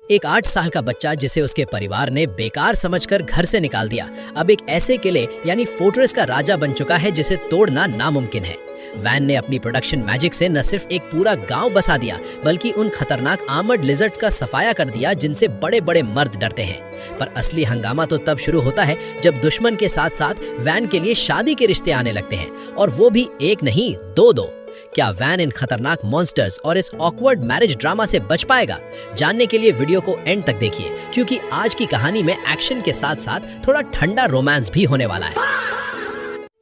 एक 8 साल का बच्चा जिसे उसके परिवार ने बेकार समझकर घर से निकाल दिया, अब एक ऐसे किले यानी फोर्ट्रेस का राजा बन चुका है जिसे तोड़ना नामुमकिन है। वैन ने अपनी प्रोडक्शन मैजिक से न सिर्फ एक पूरा गांव बसा दिया, बल्कि उन खतरनाक आर्मर्ड लिजर्ड्स का सफाया कर दिया जिनसे बड़े बड़े मर्द डरते हैं। पर असली हंगामा तो तब शुरू होता है जब दुश्मन के साथ साथ वैन के लिए शादी के रिश्ते आने लगते हैं, और वो भी एक नहीं दो। क्या वैन इन खतरनाक मॉन्स्टर्स और इस ऑकवर्ड मैरिज ड्रामा से बच पाएगा? जानने के लिए वीडियो को एंड तक देखिए, क्योंकि आज की कहानी में एक्शन के साथ साथ थोड़ा ठंडा रोमांस भी होने वाला है।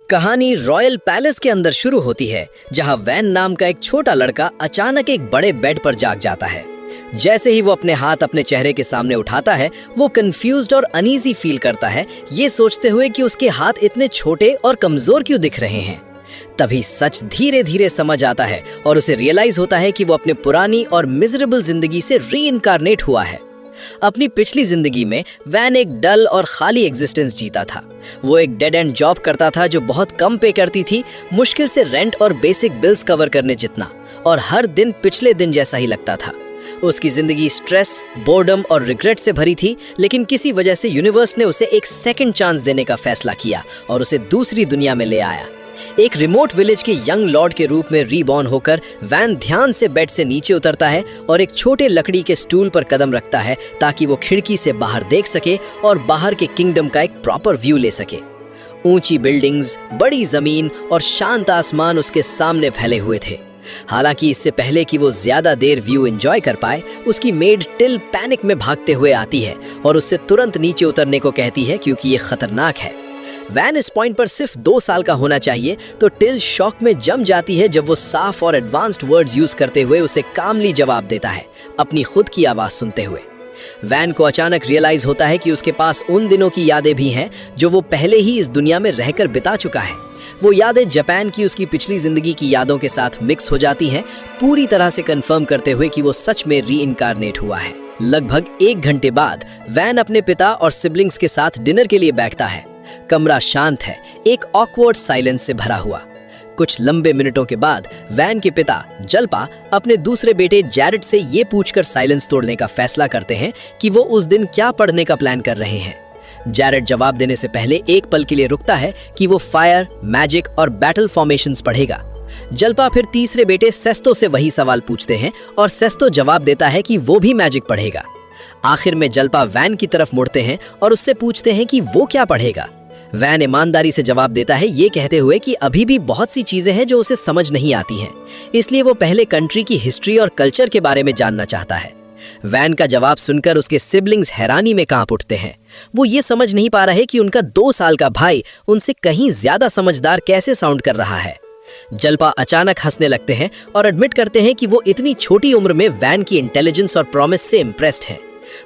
कहानी रॉयल पैलेस के अंदर शुरू होती है, जहां वैन नाम का एक छोटा लड़का अचानक एक बड़े बेड पर जाग जाता है। जैसे ही वो अपने हाथ अपने चेहरे के सामने उठाता है, वो कंफ्यूज्ड और अनईजी फील करता है, ये सोचते हुए कि उसके हाथ इतने छोटे और कमजोर क्यों दिख रहे हैं। तभी सच धीरे धीरे समझ आता है और उसे रियलाइज होता है कि वो अपने पुरानी और मिजरेबल जिंदगी से रीइंकारनेट हुआ है। अपनी पिछली जिंदगी में वैन एक डल और खाली एग्जिस्टेंस जीता था। वो एक डेड एंड जॉब करता था जो बहुत कम पे करती थी, मुश्किल से रेंट और बेसिक बिल्स कवर करने जितना, और हर दिन पिछले दिन जैसा ही लगता था। उसकी जिंदगी स्ट्रेस, बोर्डम और रिग्रेट से भरी थी, लेकिन किसी वजह से यूनिवर्स ने उसे एक सेकंड चांस देने का फैसला किया और उसे दूसरी दुनिया में ले आया। एक रिमोट विलेज के यंग लॉर्ड के रूप में रीबॉर्न होकर वैन ध्यान से बेड से नीचे उतरता है और एक छोटे लकड़ी के स्टूल पर कदम रखता है ताकि वो खिड़की से बाहर देख सके और बाहर के किंगडम का एक प्रॉपर व्यू ले सके। ऊंची बिल्डिंग्स, बड़ी जमीन और शांत आसमान उसके सामने फैले हुए थे। हालांकि इससे पहले कि वो ज्यादा देर व्यू एंजॉय कर पाए, उसकी मेड टिल पैनिक में भागते हुए आती है और उससे तुरंत नीचे उतरने को कहती है, क्योंकि ये खतरनाक है। वैन इस पॉइंट पर सिर्फ 2 साल का होना चाहिए, तो टिल शॉक में जम जाती है जब वो साफ और एडवांस्ड वर्ड्स यूज करते हुए उसे कामली जवाब देता है, अपनी खुद की आवाज सुनते हुए। वैन को अचानक रियलाइज होता है कि उसके पास उन दिनों की यादें भी हैं जो वो पहले ही इस दुनिया में रहकर बिता चुका है। वो यादें जापान की उसकी पिछली जिंदगी की यादों के साथ मिक्स हो जाती हैं, पूरी तरह से कंफर्म करते हुए कि वो सच में रीइंकारनेट हुआ है। लगभग 1 घंटे बाद वैन अपने पिता और सिबलिंग्स के साथ डिनर के लिए बैठता है। कमरा शांत है, एक ऑकवर्ड साइलेंस से भरा हुआ। कुछ लंबे मिनटों के बाद वैन के पिता जल्पा अपने दूसरे बेटे जैरेड से ये पूछकर साइलेंस तोड़ने का फैसला करते हैं कि वो उस दिन क्या पढ़ने का प्लान कर रहे हैं। जैरेड जवाब देने से पहले एक पल के लिए रुकता है कि वो फायर, मैजिक और बैटल फॉर्मेशंस पढ़ेगा। जल्पा फिर तीसरे बेटे सेस्तो से वही सवाल पूछते हैं और सेस्तो जवाब देता है कि वो भी मैजिक पढ़ेगा। आखिर में जल्पा वैन की तरफ मुड़ते हैं और उससे पूछते हैं कि वो क्या पढ़ेगा। वैन ईमानदारी से जवाब देता है, ये कहते हुए कि अभी भी बहुत सी चीजें हैं जो उसे समझ नहीं आती हैं, इसलिए वो पहले कंट्री की हिस्ट्री और कल्चर के बारे में जानना चाहता है। वैन का जवाब सुनकर उसके सिबलिंग्स हैरानी में कांप उठते हैं। वो ये समझ नहीं पा रहे कि उनका 2 साल का भाई उनसे कहीं ज्यादा समझदार कैसे साउंड कर रहा है। जल्पा अचानक हंसने लगते हैं और एडमिट करते हैं कि वो इतनी छोटी उम्र में वैन की इंटेलिजेंस और प्रॉमिस से इम्प्रेस्ड हैं।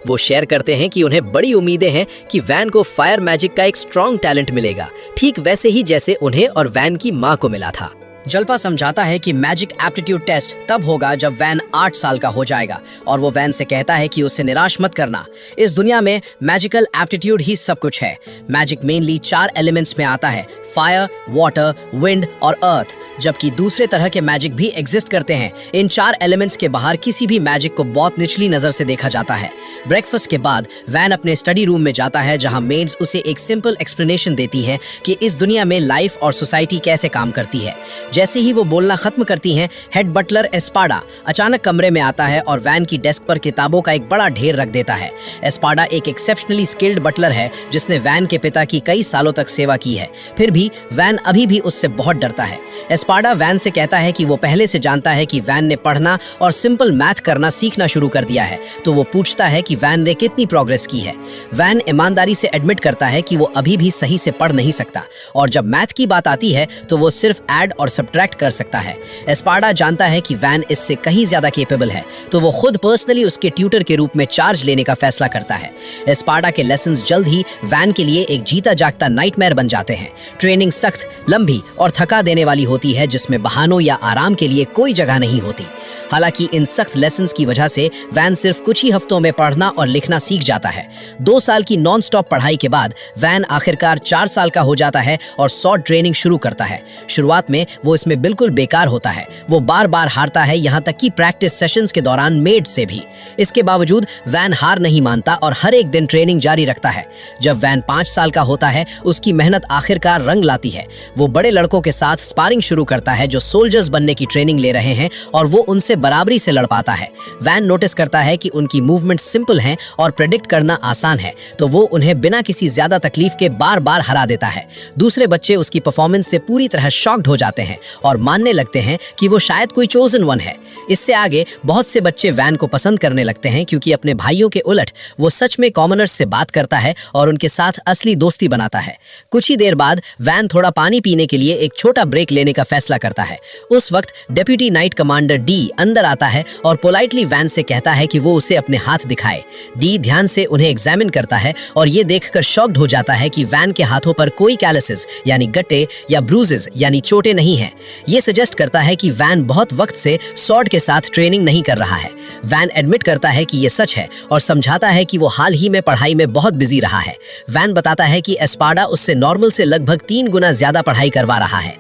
वो शेयर करते हैं कि उन्हें बड़ी उम्मीदें हैं कि वैन को फायर मैजिक का एक स्ट्रॉन्ग टैलेंट मिलेगा, ठीक वैसे ही जैसे उन्हें और वैन की माँ को मिला था। जल्पा समझाता है कि मैजिक एप्टीट्यूड टेस्ट तब होगा जब वैन 8 साल का हो जाएगा, और वो वैन से कहता है कि उससे निराश मत करना, इस दुनिया में मैजिकल एप्टीट्यूड ही सब कुछ है। मैजिक मेनली 4 एलिमेंट्स में आता है, फायर, वाटर, विंड और अर्थ, जबकि दूसरे तरह के मैजिक भी एग्जिस्ट करते हैं। इन 4 एलिमेंट्स के बाहर किसी भी मैजिक को बहुत निचली नजर से देखा जाता है। ब्रेकफास्ट के बाद वैन अपने स्टडी रूम में जाता है, जहां मेड्स उसे एक सिंपल एक्सप्लेनेशन देती है कि इस दुनिया में लाइफ और सोसाइटी कैसे काम करती है। जैसे ही वो बोलना खत्म करती हैं, हेड बटलर एस्पाडा अचानक कमरे में आता है और वैन की डेस्क पर किताबों का एक बड़ा ढेर रख देता है। एस्पाडा एक एक्सेप्शनली स्किल्ड बटलर है जिसने वैन के पिता की कई सालों तक सेवा की है, फिर भी वैन अभी भी उससे बहुत डरता है। एस्पाडा वैन से कहता है कि वो पहले से जानता है कि वैन ने पढ़ना और सिंपल मैथ करना सीखना शुरू कर दिया है, तो वो पूछता है कि वैन ने कितनी प्रोग्रेस की है। वैन ईमानदारी से एडमिट करता है कि वो अभी भी सही से पढ़ नहीं सकता, और जब मैथ की बात आती है तो वो सिर्फ ऐड और सब्ट्रैक्ट कर सकता है। एस्पाडा जानता है कि वैन इससे कहीं ज्यादा केपेबल है, तो वो खुद पर्सनली उसके ट्यूटर के रूप में चार्ज लेने का फैसला करता है। एस्पाडा के लेसन्स जल्द ही वैन के लिए एक जीता जागता नाइटमेयर बन जाते हैं। ट्रेनिंग ट्रेनिंग सख्त, लंबी और थका देने वाली होती है, जिसमें बहानों या आराम के लिए कोई जगह नहीं होती। हालांकि इन सख्त लेसन्स की वजह से वैन सिर्फ कुछ ही हफ्तों में पढ़ना और लिखना सीख जाता है। 2 साल की नॉन स्टॉप पढ़ाई के बाद वैन आखिरकार 4 साल का हो जाता है और स्वॉर्ड ट्रेनिंग शुरू करता है। शुरुआत में वो इसमें बिल्कुल बेकार होता है, वो बार बार हारता है, यहाँ तक कि प्रैक्टिस सेशंस के दौरान मेड से भी। इसके बावजूद वैन हार नहीं मानता और हर एक दिन ट्रेनिंग जारी रखता है। जब वैन 5 साल का होता है, उसकी मेहनत आखिरकार रंग लाती है। वो बड़े लड़कों के साथ स्पारिंग शुरू करता है जो सोल्जर्स बनने की ट्रेनिंग ले रहे हैं, और वो उनसे बराबरी से लड़ पाता है। वैन नोटिस करता है कि उनकी मूवमेंट सिंपल हैं और प्रेडिक्ट करना आसान है, तो वो उन्हें बिना किसी ज्यादा तकलीफ के बार बार हरा देता है। दूसरे बच्चे उसकी परफॉर्मेंस से पूरी तरह शॉक्ड हो जाते हैं और मानने लगते हैं कि वो शायद कोई चोजन वन है। इससे आगे बहुत से बच्चे वैन को पसंद करने लगते हैं, क्योंकि अपने भाइयों के उलट वो सच में कॉमनर्स से बात करता है और उनके साथ असली दोस्ती बनाता है। कुछ ही देर बाद वैन थोड़ा पानी पीने के लिए एक छोटा ब्रेक लेने का फैसला करता है। उस वक्त डेप्यूटी नाइट कमांडर डी अंदर आता है और पोलाइटली वैन से कहता है कि वो उसे अपने हाथ दिखाए। डी ध्यान से उन्हें एग्जामिन करता है और ये देखकर शॉक्ड हो जाता है कि वैन के हाथों पर कोई कैलसेस यानी गट्टे या ब्रूजेस यानी चोटें नहीं हैं। ये सजेस्ट करता है कि वैन बहुत वक्त से स्वॉर्ड के साथ ट्रेनिंग नहीं कर रहा है। वैन एडमिट करता है कि ये सच है और समझाता है कि वो हाल ही में पढ़ाई में बहुत बिजी रहा है। वैन बताता है कि एस्पार्डा उससे नॉर्मल से लगभग 3 गुना ज्यादा पढ़ाई करवा रहा है।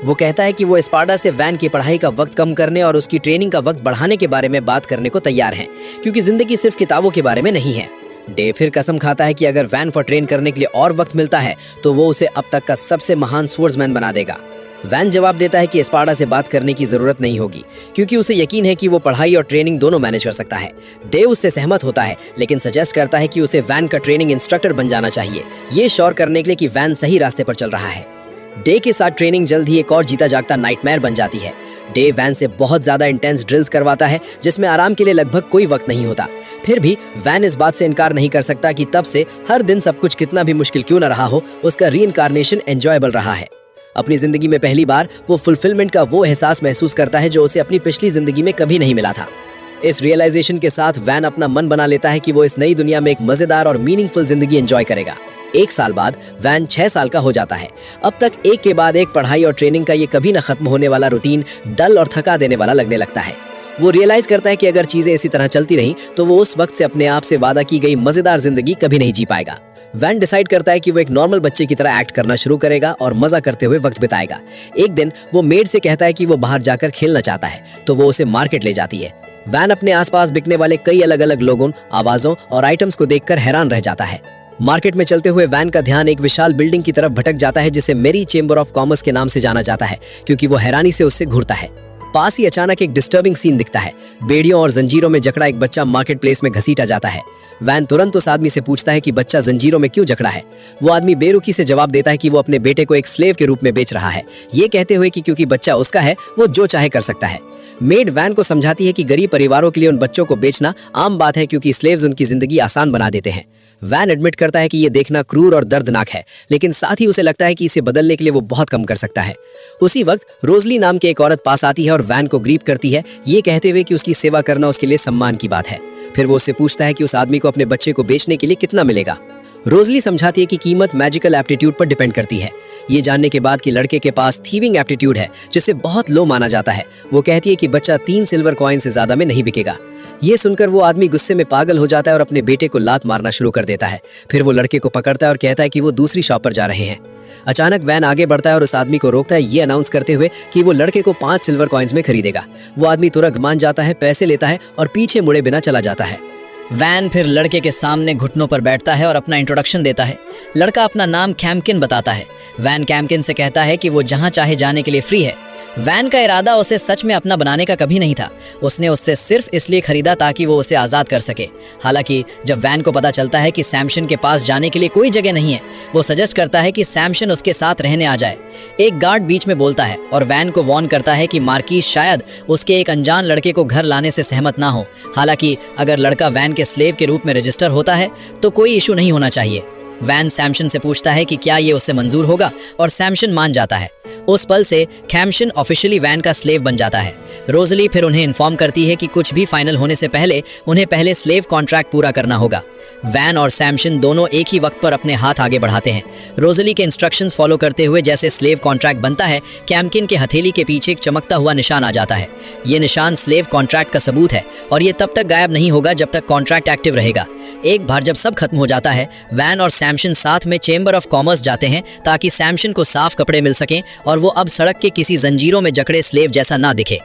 वो कहता है कि वो एस्पार्डा से वैन की पढ़ाई का वक्त कम करने और उसकी ट्रेनिंग का वक्त बढ़ाने के बारे में बात करने को तैयार हैं, क्योंकि जिंदगी सिर्फ किताबों के बारे में नहीं है। डे फिर कसम खाता है कि अगर वैन को ट्रेन करने के लिए और वक्त मिलता है तो वो उसे अब तक का सबसे महान स्वर्ड्समैन बना देगा। वैन जवाब देता है कि एस्पार्डा से बात करने की जरूरत नहीं होगी, क्योंकि उसे यकीन है कि वो पढ़ाई और ट्रेनिंग दोनों मैनेज कर सकता है। डे उससे सहमत होता है, लेकिन सजेस्ट करता है कि उसे वैन का ट्रेनिंग इंस्ट्रक्टर बन जाना चाहिए, ये श्योर करने के लिए कि वैन सही रास्ते पर चल रहा है। डे के साथ ट्रेनिंग जल्द ही एक और जीता जागता नाइटमेयर बन जाती है। डे वैन से बहुत ज्यादा इंटेंस ड्रिल्स करवाता है, जिसमें आराम के लिए लगभग कोई वक्त नहीं होता। फिर भी वैन इस बात से इनकार नहीं कर सकता कि तब से हर दिन सब कुछ कितना भी मुश्किल क्यों न रहा हो, उसका रीइंकार्नेशन एंजॉयबल रहा है। अपनी जिंदगी में पहली बार वो फुलफिलमेंट का वो एहसास महसूस करता है जो उसे अपनी पिछली जिंदगी में कभी नहीं मिला था। इस रियलाइजेशन के साथ वैन अपना मन बना लेता है कि वो इस नई दुनिया में एक मजेदार और मीनिंगफुल जिंदगी एंजॉय करेगा। 1 साल बाद वैन 6 साल का हो जाता है। अब तक एक के बाद एक पढ़ाई और ट्रेनिंग का ये कभी न खत्म होने वाला रूटीन डल और थका देने वाला लगने लगता है। वो रियलाइज करता है कि अगर चीजें इसी तरह चलती रहीं तो वो उस वक्त से अपने आप से वादा की गई मजेदार जिंदगी कभी नहीं जी पाएगा। वैन डिसाइड करता है कि वो एक नॉर्मल बच्चे की तरह एक्ट करना शुरू करेगा और मजा करते हुए वक्त बिताएगा। एक दिन वो मेड से कहता है कि वो बाहर जाकर खेलना चाहता है, तो वो उसे मार्केट ले जाती है। वैन अपने आसपास बिकने वाले कई अलग अलग लोगों, आवाजों और आइटम्स को देखकर हैरान रह जाता है। मार्केट में चलते हुए वैन का ध्यान एक विशाल बिल्डिंग की तरफ भटक जाता है, जिसे मेरी चेंबर ऑफ कॉमर्स के नाम से जाना जाता है, क्योंकि वो हैरानी से उससे घूरता है। पास ही अचानक एक डिस्टर्बिंग सीन दिखता है। बेड़ियों और जंजीरों में जकड़ा एक बच्चा मार्केट प्लेस में घसीटा जाता है। वैन तुरंत उस आदमी से पूछता है कि बच्चा जंजीरों में क्यों जकड़ा है। वो आदमी बेरुखी से जवाब देता है कि वो अपने बेटे को एक स्लेव के रूप में बेच रहा है, ये कहते हुए कि क्योंकि बच्चा उसका है वो जो चाहे कर सकता है। मेड वैन को समझाती है कि गरीब परिवारों के लिए उन बच्चों को बेचना आम बात है, क्योंकि स्लेव्स उनकी जिंदगी आसान बना देते हैं। वैन एडमिट करता है कि ये देखना क्रूर और दर्दनाक है, लेकिन साथ ही उसे लगता है कि इसे बदलने के लिए वो बहुत कम कर सकता है। उसी वक्त रोजली नाम की एक औरत पास आती है और वैन को ग्रीप करती है, ये कहते हुए कि उसकी सेवा करना उसके लिए सम्मान की बात है। फिर वो उससे पूछता है कि उस आदमी को अपने बच्चे को बेचने के लिए कितना मिलेगा। रोजली समझाती है कि कीमत मैजिकल एप्टीट्यूड पर डिपेंड करती है। ये जानने के बाद कि लड़के के पास थीविंग एप्टीट्यूड है, जिसे बहुत लो माना जाता है, वो कहती है कि बच्चा 3 सिल्वर कॉइन से ज्यादा में नहीं बिकेगा। ये सुनकर वो आदमी गुस्से में पागल हो जाता है और अपने बेटे को लात मारना शुरू कर देता है। फिर वो लड़के को पकड़ता है और कहता है कि वो दूसरी शॉप पर जा रहे हैं। अचानक वैन आगे बढ़ता है और उस आदमी को रोकता है, ये अनाउंस करते हुए कि वो लड़के को 5 सिल्वर कॉइन्स में खरीदेगा। वो आदमी तुरंत मान जाता है, पैसे लेता है और पीछे मुड़े बिना चला जाता है। वैन फिर लड़के के सामने घुटनों पर बैठता है और अपना इंट्रोडक्शन देता है। लड़का अपना नाम कैम्किन बताता है। वैन कैम्किन से कहता है कि वो जहां चाहे जाने के लिए फ्री है। वैन का इरादा उसे सच में अपना बनाने का कभी नहीं था। उसने उससे सिर्फ इसलिए खरीदा ताकि वो उसे आज़ाद कर सके। हालांकि जब वैन को पता चलता है कि सैमसन के पास जाने के लिए कोई जगह नहीं है, वो सजेस्ट करता है कि सैमसन उसके साथ रहने आ जाए। एक गार्ड बीच में बोलता है और वैन को वार्न करता है कि मार्किस शायद उसके एक अनजान लड़के को घर लाने से सहमत ना हो। हालांकि अगर लड़का वैन के स्लेव के रूप में रजिस्टर होता है तो कोई इशू नहीं होना चाहिए। वैन सैमसन से पूछता है कि क्या ये उससे मंजूर होगा और सैमसन मान जाता है। उस पल से कैम्शन ऑफिशियली वैन का स्लेव बन जाता है। रोजली फिर उन्हें इन्फॉर्म करती है कि कुछ भी फाइनल होने से पहले उन्हें पहले स्लेव कॉन्ट्रैक्ट पूरा करना होगा। वैन और सैमसन दोनों एक ही वक्त पर अपने हाथ आगे बढ़ाते हैं। रोजली के इंस्ट्रक्शंस फॉलो करते हुए जैसे स्लेव कॉन्ट्रैक्ट बनता है, कैम्किन के हथेली के पीछे एक चमकता हुआ निशान आ जाता है। ये निशान स्लेव कॉन्ट्रैक्ट का सबूत है और ये तब तक गायब नहीं होगा जब तक कॉन्ट्रैक्ट एक्टिव रहेगा। एक बार जब सब खत्म हो जाता है, वैन और सैमसन साथ में चेंबर ऑफ कॉमर्स जाते हैं ताकि सैमसन को साफ कपड़े मिल सकें और वो अब सड़क के किसी जंजीरों में जकड़े स्लेव जैसा ना दिखे।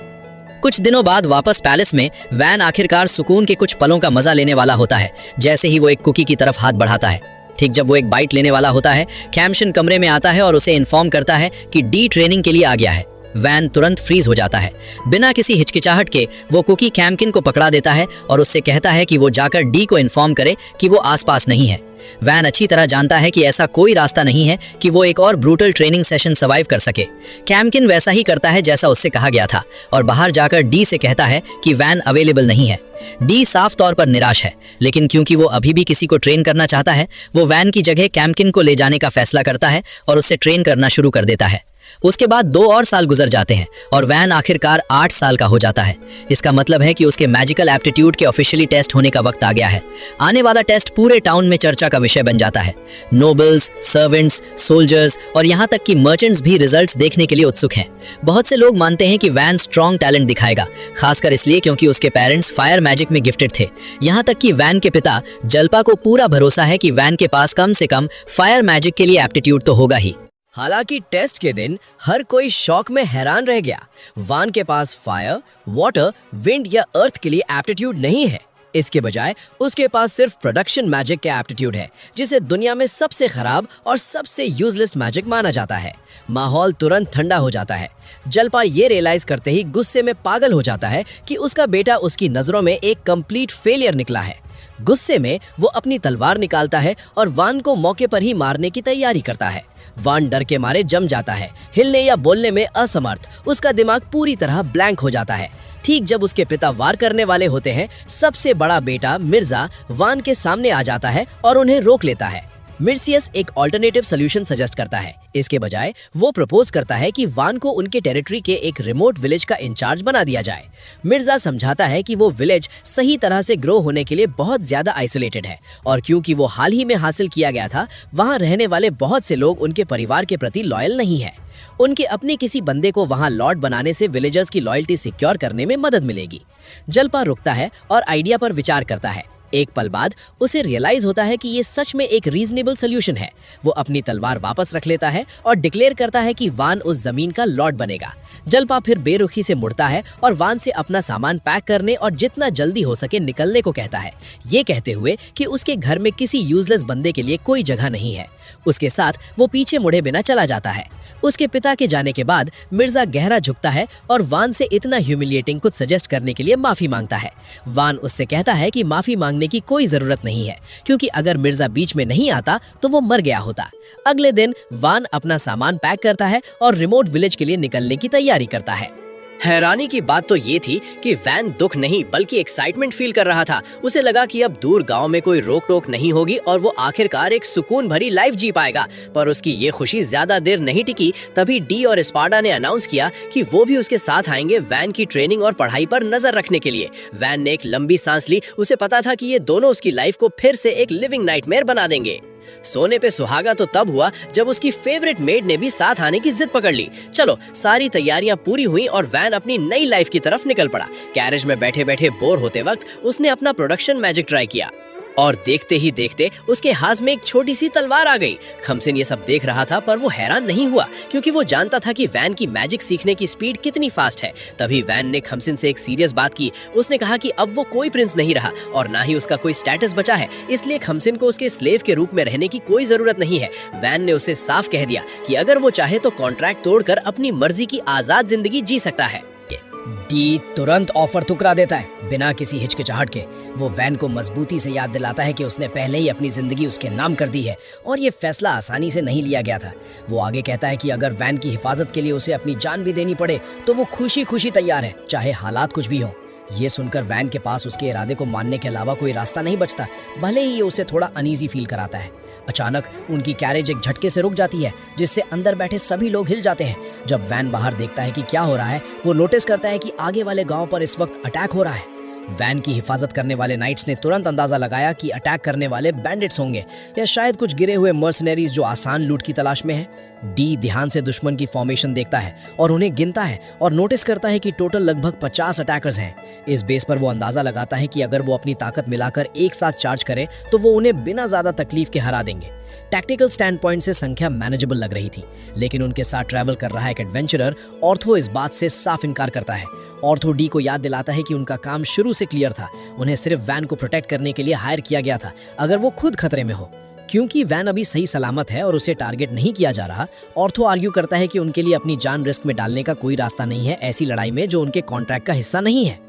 कुछ दिनों बाद वापस पैलेस में वैन आखिरकार सुकून के कुछ पलों का मजा लेने वाला होता है। जैसे ही वो एक कुकी की तरफ हाथ बढ़ाता है, ठीक जब वो एक बाइट लेने वाला होता है, कैम्शन कमरे में आता है और उसे इन्फॉर्म करता है कि डी ट्रेनिंग के लिए आ गया है। वैन तुरंत फ्रीज हो जाता है। बिना किसी हिचकिचाहट के वो कुकी कैम्किन को पकड़ा देता है और उससे कहता है कि वो जाकर डी को इन्फॉर्म करे कि वो आसपास नहीं है। वैन अच्छी तरह जानता है कि ऐसा कोई रास्ता नहीं है कि वो एक और ब्रूटल ट्रेनिंग सेशन सर्वाइव कर सके। कैम्किन वैसा ही करता है जैसा उससे कहा गया था और बाहर जाकर डी से कहता है कि वैन अवेलेबल नहीं है। डी साफ तौर पर निराश है, लेकिन क्योंकि वो अभी भी किसी को ट्रेन करना चाहता है, वो वैन की जगह कैम्किन को ले जाने का फैसला करता है और उससे ट्रेन करना शुरू कर देता है। उसके बाद 2 और साल गुजर जाते हैं और वैन आखिरकार 8 साल का हो जाता है। इसका मतलब है कि उसके मैजिकल एप्टीट्यूड के ऑफिशियली टेस्ट होने का वक्त आ गया है। आने वाला टेस्ट पूरे टाउन में चर्चा का विषय बन जाता है। नोबल्स, सर्वेंट्स, सोल्जर्स और यहाँ तक कि मर्चेंट्स भी रिजल्ट्स देखने के लिए उत्सुक हैं। बहुत से लोग मानते हैं कि वैन स्ट्रॉन्ग टैलेंट दिखाएगा, खासकर इसलिए क्योंकि उसके पेरेंट्स फायर मैजिक में गिफ्टेड थे। यहाँ तक कि वैन के पिता जल्पा को पूरा भरोसा है कि वैन के पास कम से कम फायर मैजिक के लिए एप्टीट्यूड तो होगा ही। हालांकि टेस्ट के दिन हर कोई शॉक में हैरान रह गया। वान के पास फायर, वाटर, विंड या अर्थ के लिए एप्टीट्यूड नहीं है। इसके बजाय उसके पास सिर्फ प्रोडक्शन मैजिक का एप्टीट्यूड है, जिसे दुनिया में सबसे खराब और सबसे यूजलेस मैजिक माना जाता है। माहौल तुरंत ठंडा हो जाता है। जल्पा ये रियलाइज करते ही गुस्से में पागल हो जाता है कि उसका बेटा उसकी नजरों में एक कंप्लीट फेलियर निकला है। गुस्से में वो अपनी तलवार निकालता है और वान को मौके पर ही मारने की तैयारी करता है। वान डर के मारे जम जाता है, हिलने या बोलने में असमर्थ। उसका दिमाग पूरी तरह ब्लैंक हो जाता है। ठीक जब उसके पिता वार करने वाले होते हैं, सबसे बड़ा बेटा मिर्जा वान के सामने आ जाता है और उन्हें रोक लेता है। मिर्सियस एक ऑल्टरनेटिव सोल्यूशन सजेस्ट करता है। इसके बजाय वो प्रपोज करता है कि वान को उनके टेरिटरी के एक रिमोट विलेज का इंचार्ज बना दिया जाए। मिर्जा समझाता है कि वो विलेज सही तरह से ग्रो होने के लिए बहुत ज्यादा आइसोलेटेड है और क्योंकि वो हाल ही में हासिल किया गया था, वहाँ रहने वाले बहुत से लोग उनके परिवार के प्रति लॉयल नहीं है। उनके अपने किसी बंदे को वहाँ लॉर्ड बनाने से विलेजर्स की लॉयल्टी सिक्योर करने में मदद मिलेगी। जल्पा रुकता है और आइडिया पर विचार करता है। एक पल बाद उसे रियलाइज होता है कि ये सच में एक रीजनेबल सोल्यूशन है। वो अपनी तलवार वापस रख लेता है और डिक्लेयर करता है कि वान उस जमीन का लॉर्ड बनेगा। जल्पा फिर बेरुखी से मुड़ता है और वान से अपना सामान पैक करने और जितना जल्दी हो सके निकलने को कहता है, ये कहते हुए कि उसके घर में किसी यूजलेस बंदे के लिए कोई जगह नहीं है। उसके साथ वो पीछे मुड़े बिना चला जाता है। उसके पिता के जाने के बाद मिर्जा गहरा झुकता है और वान से इतना ह्यूमिलिएटिंग कुछ सजेस्ट करने के लिए माफी मांगता है। वान उससे कहता है कि माफी मांगने की कोई जरूरत नहीं है, क्योंकि अगर मिर्जा बीच में नहीं आता तो वो मर गया होता। अगले दिन वान अपना सामान पैक करता है और रिमोट विलेज के लिए निकलने की तैयारी करता है। हैरानी की बात तो ये थी कि वैन दुख नहीं बल्कि एक्साइटमेंट फील कर रहा था। उसे लगा कि अब दूर गांव में कोई रोक टोक नहीं होगी और वो आखिरकार एक सुकून भरी लाइफ जी पाएगा। पर उसकी ये खुशी ज्यादा देर नहीं टिकी। तभी डी और स्पार्टा ने अनाउंस किया कि वो भी उसके साथ आएंगे वैन की ट्रेनिंग और पढ़ाई पर नजर रखने के लिए। वैन ने एक लंबी सांस ली। उसे पता था कि ये दोनों उसकी लाइफ को फिर से एक लिविंग नाइटमेयर बना देंगे। सोने पे सुहागा तो तब हुआ जब उसकी फेवरेट मेड ने भी साथ आने की जिद पकड़ ली। चलो, सारी तैयारियां पूरी हुई और वैन अपनी नई लाइफ की तरफ निकल पड़ा। कैरेज में बैठे बैठे बोर होते वक्त उसने अपना प्रोडक्शन मैजिक ट्राई किया और देखते ही देखते उसके हाथ में एक छोटी सी तलवार आ गई। खमसिन ये सब देख रहा था, पर वो हैरान नहीं हुआ क्योंकि वो जानता था कि वैन की मैजिक सीखने की स्पीड कितनी फास्ट है। तभी वैन ने खमसिन से एक सीरियस बात की। उसने कहा कि अब वो कोई प्रिंस नहीं रहा और ना ही उसका कोई स्टेटस बचा है, इसलिए खमसिन को उसके स्लेव के रूप में रहने की कोई जरूरत नहीं है। वैन ने उसे साफ कह दिया कि अगर वो चाहे तो कॉन्ट्रैक्ट तोड़कर अपनी मर्जी की आजाद जिंदगी जी सकता है। डी तुरंत ऑफर ठुकरा देता है। बिना किसी हिचकिचाहट के वो वैन को मजबूती से याद दिलाता है कि उसने पहले ही अपनी जिंदगी उसके नाम कर दी है और ये फैसला आसानी से नहीं लिया गया था। वो आगे कहता है कि अगर वैन की हिफाजत के लिए उसे अपनी जान भी देनी पड़े तो वो खुशी खुशी तैयार है, चाहे हालात कुछ भी हों। ये सुनकर वैन के पास उसके इरादे को मानने के अलावा कोई रास्ता नहीं बचता, भले ही ये उसे थोड़ा अनईजी फील कराता है। अचानक उनकी कैरेज एक झटके से रुक जाती है, जिससे अंदर बैठे सभी लोग हिल जाते हैं। जब वैन बाहर देखता है कि क्या हो रहा है, वो नोटिस करता है कि आगे वाले गांव पर इस वक्त अटैक हो रहा है। वैन की हिफाजत करने वाले नाइट्स ने तुरंत अंदाजा लगाया कि अटैक करने वाले बैंडिट्स होंगे या शायद कुछ गिरे हुए मर्सनरीज जो आसान लूट की तलाश में हैं। डी ध्यान से दुश्मन की फॉर्मेशन देखता है और उन्हें गिनता है और नोटिस करता है कि टोटल लगभग 50 अटैकर्स हैं। इस बेस पर वो अंदाजा लगाता है कि अगर वो अपनी ताकत मिलाकर एक साथ चार्ज करे तो वो उन्हें बिना ज्यादा तकलीफ के हरा देंगे। टैक्टिकल स्टैंड पॉइंट से संख्या मैनेजेबल लग रही थी, लेकिन उनके साथ ट्रैवल कर रहा एक एडवेंचरर ऑर्थो इस बात से साफ इनकार करता है। ऑर्थो डी को याद दिलाता है कि उनका काम शुरू से क्लियर था, उन्हें सिर्फ वैन को प्रोटेक्ट करने के लिए हायर किया गया था अगर वो खुद खतरे में हो। क्योंकि वैन अभी सही सलामत है और उसे टारगेट नहीं किया जा रहा, ऑर्थो आर्ग्यू करता है कि उनके लिए अपनी जान रिस्क में डालने का कोई रास्ता नहीं है ऐसी लड़ाई में जो उनके कॉन्ट्रैक्ट का हिस्सा नहीं है।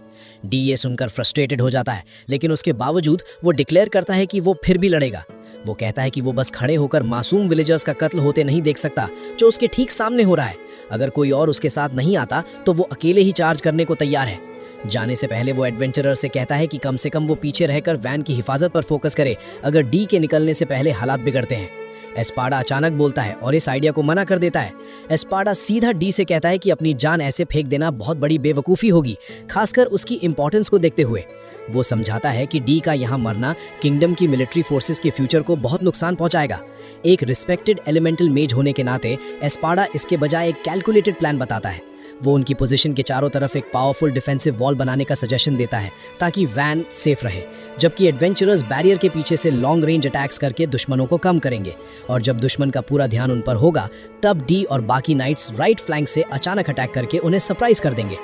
डी ये सुनकर फ्रस्ट्रेटेड हो जाता है, लेकिन उसके बावजूद वो डिक्लेयर करता है कि वो फिर भी लड़ेगा। वो कहता है कि वो बस खड़े होकर मासूम विलेजर्स का कत्ल होते नहीं देख सकता जो उसके ठीक सामने हो रहा है। अगर कोई और उसके साथ नहीं आता तो वो अकेले ही चार्ज करने को तैयार है। जाने से पहले वो एडवेंचरर से कहता है कि कम से कम वो पीछे रहकर वैन की हिफाजत पर फोकस करे अगर डी के निकलने से पहले हालात बिगड़ते हैं। एस्पाडा अचानक बोलता है और इस आइडिया को मना कर देता है। एस्पाडा सीधा डी से कहता है कि अपनी जान ऐसे फेंक देना बहुत बड़ी बेवकूफ़ी होगी, खासकर उसकी इंपॉर्टेंस को देखते हुए। वो समझाता है कि डी का यहाँ मरना किंगडम की मिलिट्री फोर्सेस के फ्यूचर को बहुत नुकसान पहुंचाएगा। एक रिस्पेक्टेड एलिमेंटल मेज होने के नाते एस्पाडा इसके बजाय एक कैलकुलेटेड प्लान बताता है। वो उनकी पोजीशन के चारों तरफ एक पावरफुल डिफेंसिव वॉल बनाने का सजेशन देता है ताकि वैन सेफ रहे, जबकि एडवेंचरर्स बैरियर के पीछे से लॉन्ग रेंज अटैक्स करके दुश्मनों को कम करेंगे। और जब दुश्मन का पूरा ध्यान उन पर होगा तब डी और बाकी नाइट्स राइट फ्लैंक से अचानक अटैक करके उन्हें सरप्राइज कर देंगे।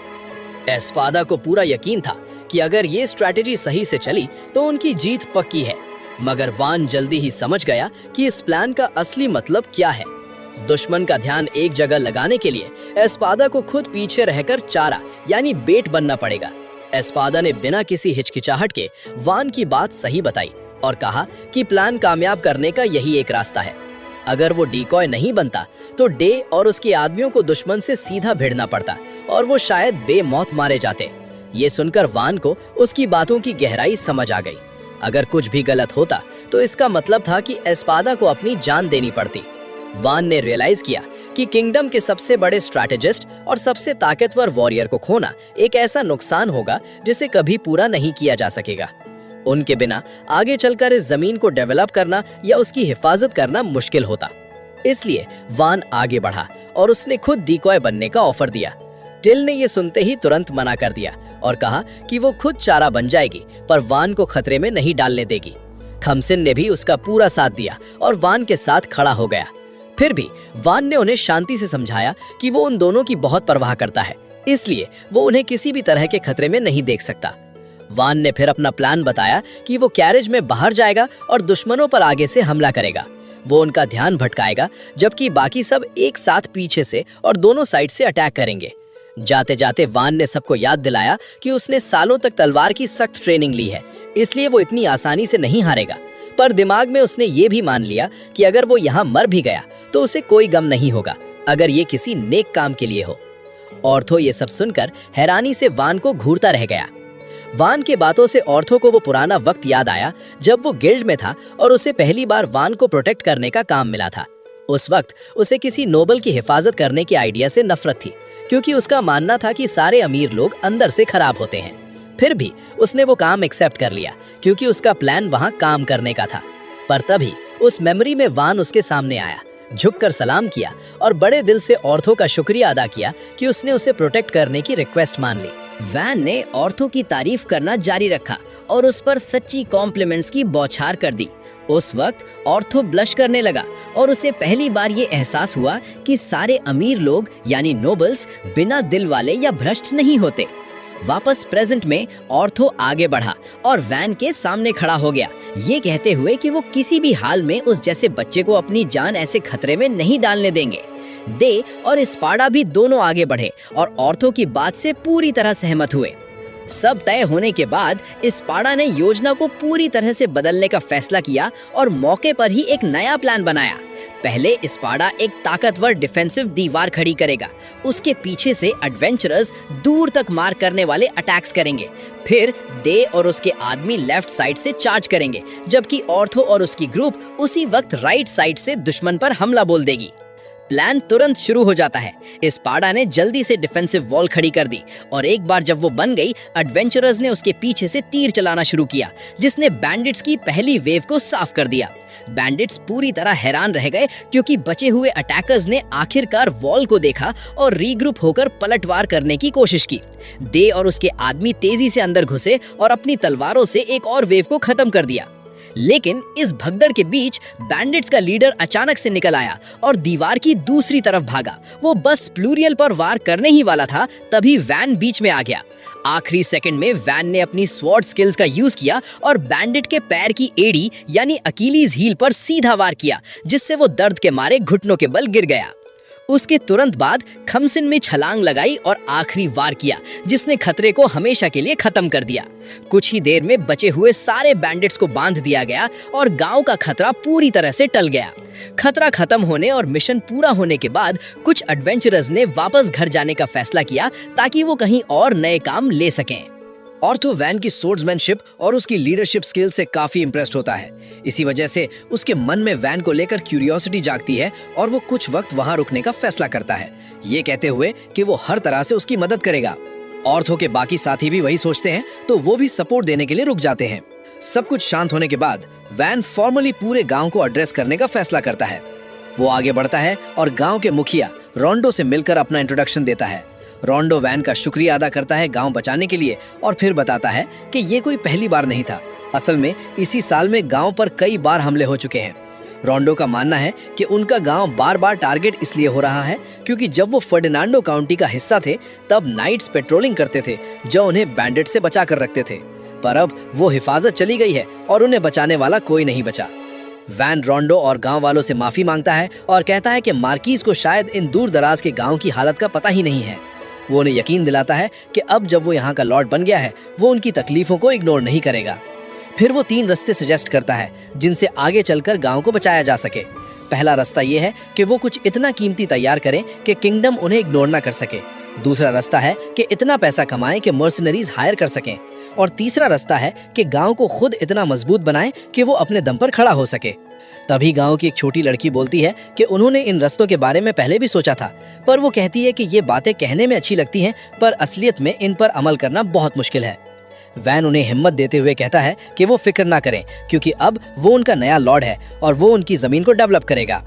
एस्पादा को पूरा यकीन था कि अगर ये स्ट्रैटेजी सही से चली तो उनकी जीत पक्की है, मगर वान जल्दी ही समझ गया कि इस प्लान का असली मतलब क्या है। दुश्मन का ध्यान एक जगह लगाने के लिए एस्पादा को खुद पीछे रहकर चारा यानी बेट बनना पड़ेगा। एस्पादा ने बिना किसी हिचकिचाहट के वान की बात सही बताई और कहा कि प्लान कामयाब करने का यही एक रास्ता है। अगर वो डिकॉय नहीं बनता तो डे और उसके आदमियों को दुश्मन से सीधा भिड़ना पड़ता और वो शायद बेमौत मारे जाते। ये सुनकर वान को उसकी बातों की गहराई समझ आ गई। अगर कुछ भी गलत होता तो इसका मतलब था कि एस्पादा को अपनी जान देनी पड़ती। वान ने रियलाइज किया कि किंगडम के सबसे बड़े स्ट्रैटेजिस्ट और सबसे ताकतवर वॉरियर को खोना एक ऐसा नुकसान होगा जिसे कभी पूरा नहीं किया जा सकेगा। उनके बिना आगे चलकर इस जमीन को डेवलप करना या उसकी हिफाजत करना मुश्किल होता। इसलिए वान आगे बढ़ा और उसने खुद डिकॉय बनने का ऑफर दिया। टिल ने यह सुनते ही तुरंत मना कर दिया और कहा कि वो खुद चारा बन जाएगी पर वान को खतरे में नहीं डालने देगी। खमसिन ने भी उसका पूरा साथ दिया और वान के साथ खड़ा हो गया। फिर भी वान ने उन्हें शांति से समझाया कि वो उन दोनों की बहुत परवाह करता है, इसलिए वो उन्हें किसी भी तरह के खतरे में नहीं देख सकता। वान ने फिर अपना प्लान बताया कि वो कैरेज में बाहर जाएगा और दुश्मनों पर आगे से हमला करेगा। वो उनका ध्यान भटकाएगा जबकि बाकी सब एक साथ पीछे से और दोनों साइड से अटैक करेंगे। जाते जाते वान ने सबको याद दिलाया कि उसने सालों तक तलवार की सख्त ट्रेनिंग ली है, इसलिए वो इतनी आसानी से नहीं हारेगा। पर दिमाग में उसने ये भी मान लिया कि अगर वो यहाँ मर भी गया तो उसे कोई गम नहीं होगा अगर ये किसी नेक काम के लिए हो। ऑर्थो ये सब सुनकर हैरानी से वान को घूरता रह गया। वान के बातों से ऑर्थो को वो पुराना वक्त याद आया जब वो गिल्ड में था और उसे पहली बार वान को प्रोटेक्ट करने का काम मिला था। उस वक्त उसे किसी नोबल की हिफाजत करने के आइडिया से नफरत थी, क्योंकि उसका मानना था कि सारे अमीर लोग अंदर से खराब होते हैं। फिर भी उसने वो काम एक्सेप्ट कर लिया क्योंकि उसका प्लान वहां काम करने का था। पर तभी उस मेमोरी में वान उसके सामने आया, झुककर सलाम किया और बड़े दिल से ऑर्थो का शुक्रिया अदा किया कि उसने उसे प्रोटेक्ट करने की रिक्वेस्ट मान ली। वैन ने ऑर्थो की तारीफ करना जारी रखा और उस पर सच्ची कॉम्प्लीमेंट्स की बौछार कर दी। उस वक्त ऑर्थो ब्लश करने लगा और उसे पहली बार ये एहसास हुआ कि सारे अमीर लोग यानी नोबल्स बिना दिल वाले या भ्रष्ट नहीं होते। वापस प्रेजेंट में ऑर्थो आगे बढ़ा और वैन के सामने खड़ा हो गया, ये कहते हुए कि वो किसी भी हाल में उस जैसे बच्चे को अपनी जान ऐसे खतरे में नहीं डालने देंगे। डे और एस्पाडा भी दोनों आगे बढ़े और ऑर्थो की बात से पूरी तरह सहमत हुए। सब तय होने के बाद एस्पाडा ने योजना को पूरी तरह से बदलने का फैसला किया और मौके पर ही एक नया प्लान बनाया। पहले एस्पाडा एक ताकतवर डिफेंसिव दीवार खड़ी करेगा, उसके पीछे से एडवेंचरर्स दूर तक मार करने वाले अटैक्स करेंगे। फिर डे और उसके आदमी लेफ्ट साइड से चार्ज करेंगे, जबकि ऑर्थो और उसकी ग्रुप उसी वक्त राइट साइड से दुश्मन पर हमला बोल देगी। प्लान तुरंत शुरू हो जाता है। स्पार्टा ने जल्दी से डिफेंसिव वॉल खड़ी कर दी और एक बार जब वो बन गई, एडवेंचरर्स ने उसके पीछे से तीर चलाना शुरू किया, जिसने बैंडिट्स की पहली वेव को साफ कर दिया। बैंडिट्स पूरी तरह हैरान रह गए क्योंकि बचे हुए अटैकर्स ने आखिरकार वॉल को देखा और रीग्रुप होकर पलटवार करने की कोशिश की। दे और उसके आदमी तेजी से अंदर घुसे और अपनी तलवारों से एक और वेव को खत्म कर दिया। लेकिन इस भगदड़ के बीच बैंडिट्स का लीडर अचानक से निकल आया और दीवार की दूसरी तरफ भागा। वो बस प्लूरियल पर वार करने ही वाला था, तभी वैन बीच में आ गया। आखिरी सेकंड में वैन ने अपनी स्वॉर्ड स्किल्स का यूज किया और बैंडिट के पैर की एड़ी यानी अकीलीज हील पर सीधा वार किया, जिससे वो दर्द के मारे घुटनों के बल गिर गया। उसके तुरंत बाद खमसिन में छलांग लगाई और आखिरी वार किया, जिसने खतरे को हमेशा के लिए खत्म कर दिया। कुछ ही देर में बचे हुए सारे बैंडिट्स को बांध दिया गया और गांव का खतरा पूरी तरह से टल गया। खतरा खत्म होने और मिशन पूरा होने के बाद कुछ एडवेंचरर्स ने वापस घर जाने का फैसला किया ताकि वो कहीं और नए काम ले सकें। ऑर्थो वैन की सोर्ड्समैनशिप और उसकी लीडरशिप स्किल से काफी इंप्रेस्ड होता है। इसी वजह से उसके मन में वैन को लेकर क्यूरियोसिटी जागती है और वो कुछ वक्त वहां रुकने का फैसला करता है, ये कहते हुए कि वो हर तरह से उसकी मदद करेगा। ऑर्थो के बाकी साथी भी वही सोचते हैं, तो वो भी सपोर्ट देने के लिए रुक जाते हैं। सब कुछ शांत होने के बाद वैन फॉर्मली पूरे गाँव को एड्रेस करने का फैसला करता है। वो आगे बढ़ता है और गाँव के मुखिया रोंडो से मिलकर अपना इंट्रोडक्शन देता है। रोंडो वैन का शुक्रिया अदा करता है गांव बचाने के लिए और फिर बताता है कि ये कोई पहली बार नहीं था। असल में इसी साल में गांव पर कई बार हमले हो चुके हैं। रोंडो का मानना है कि उनका गांव बार बार टारगेट इसलिए हो रहा है क्योंकि जब वो फर्डिनांडो काउंटी का हिस्सा थे तब नाइट्स पेट्रोलिंग करते थे जो उन्हें बैंडिट से बचा कर रखते थे, पर अब वो हिफाजत चली गई है और उन्हें बचाने वाला कोई नहीं बचा। वैन रोंडो और गांव वालों से माफी मांगता है और कहता है कि मार्कीज को शायद इन दूर दराज के गांव की हालत का पता ही नहीं है। वो उन्हें यकीन दिलाता है कि अब जब वो यहाँ का लॉर्ड बन गया है वो उनकी तकलीफों को इग्नोर नहीं करेगा। फिर वो 3 रास्ते सजेस्ट करता है जिनसे आगे चलकर गांव को बचाया जा सके। पहला रास्ता ये है कि वो कुछ इतना कीमती तैयार करें कि किंगडम उन्हें इग्नोर ना कर सके। दूसरा रास्ता है कि इतना पैसा कमाएं कि मर्सनरीज हायर कर सकें। और तीसरा रास्ता है कि गांव को खुद इतना मजबूत बनाएं कि वो अपने दम पर खड़ा हो सके। तभी गांव की एक छोटी लड़की बोलती है कि उन्होंने इन रास्तों के बारे में पहले भी सोचा था, पर वो कहती है कि ये बातें कहने में अच्छी लगती हैं पर असलियत में इन पर अमल करना बहुत मुश्किल है। वैन उन्हें हिम्मत देते हुए कहता है कि वो फिक्र ना करें क्योंकि अब वो उनका नया लॉर्ड है और वो उनकी जमीन को डेवलप करेगा।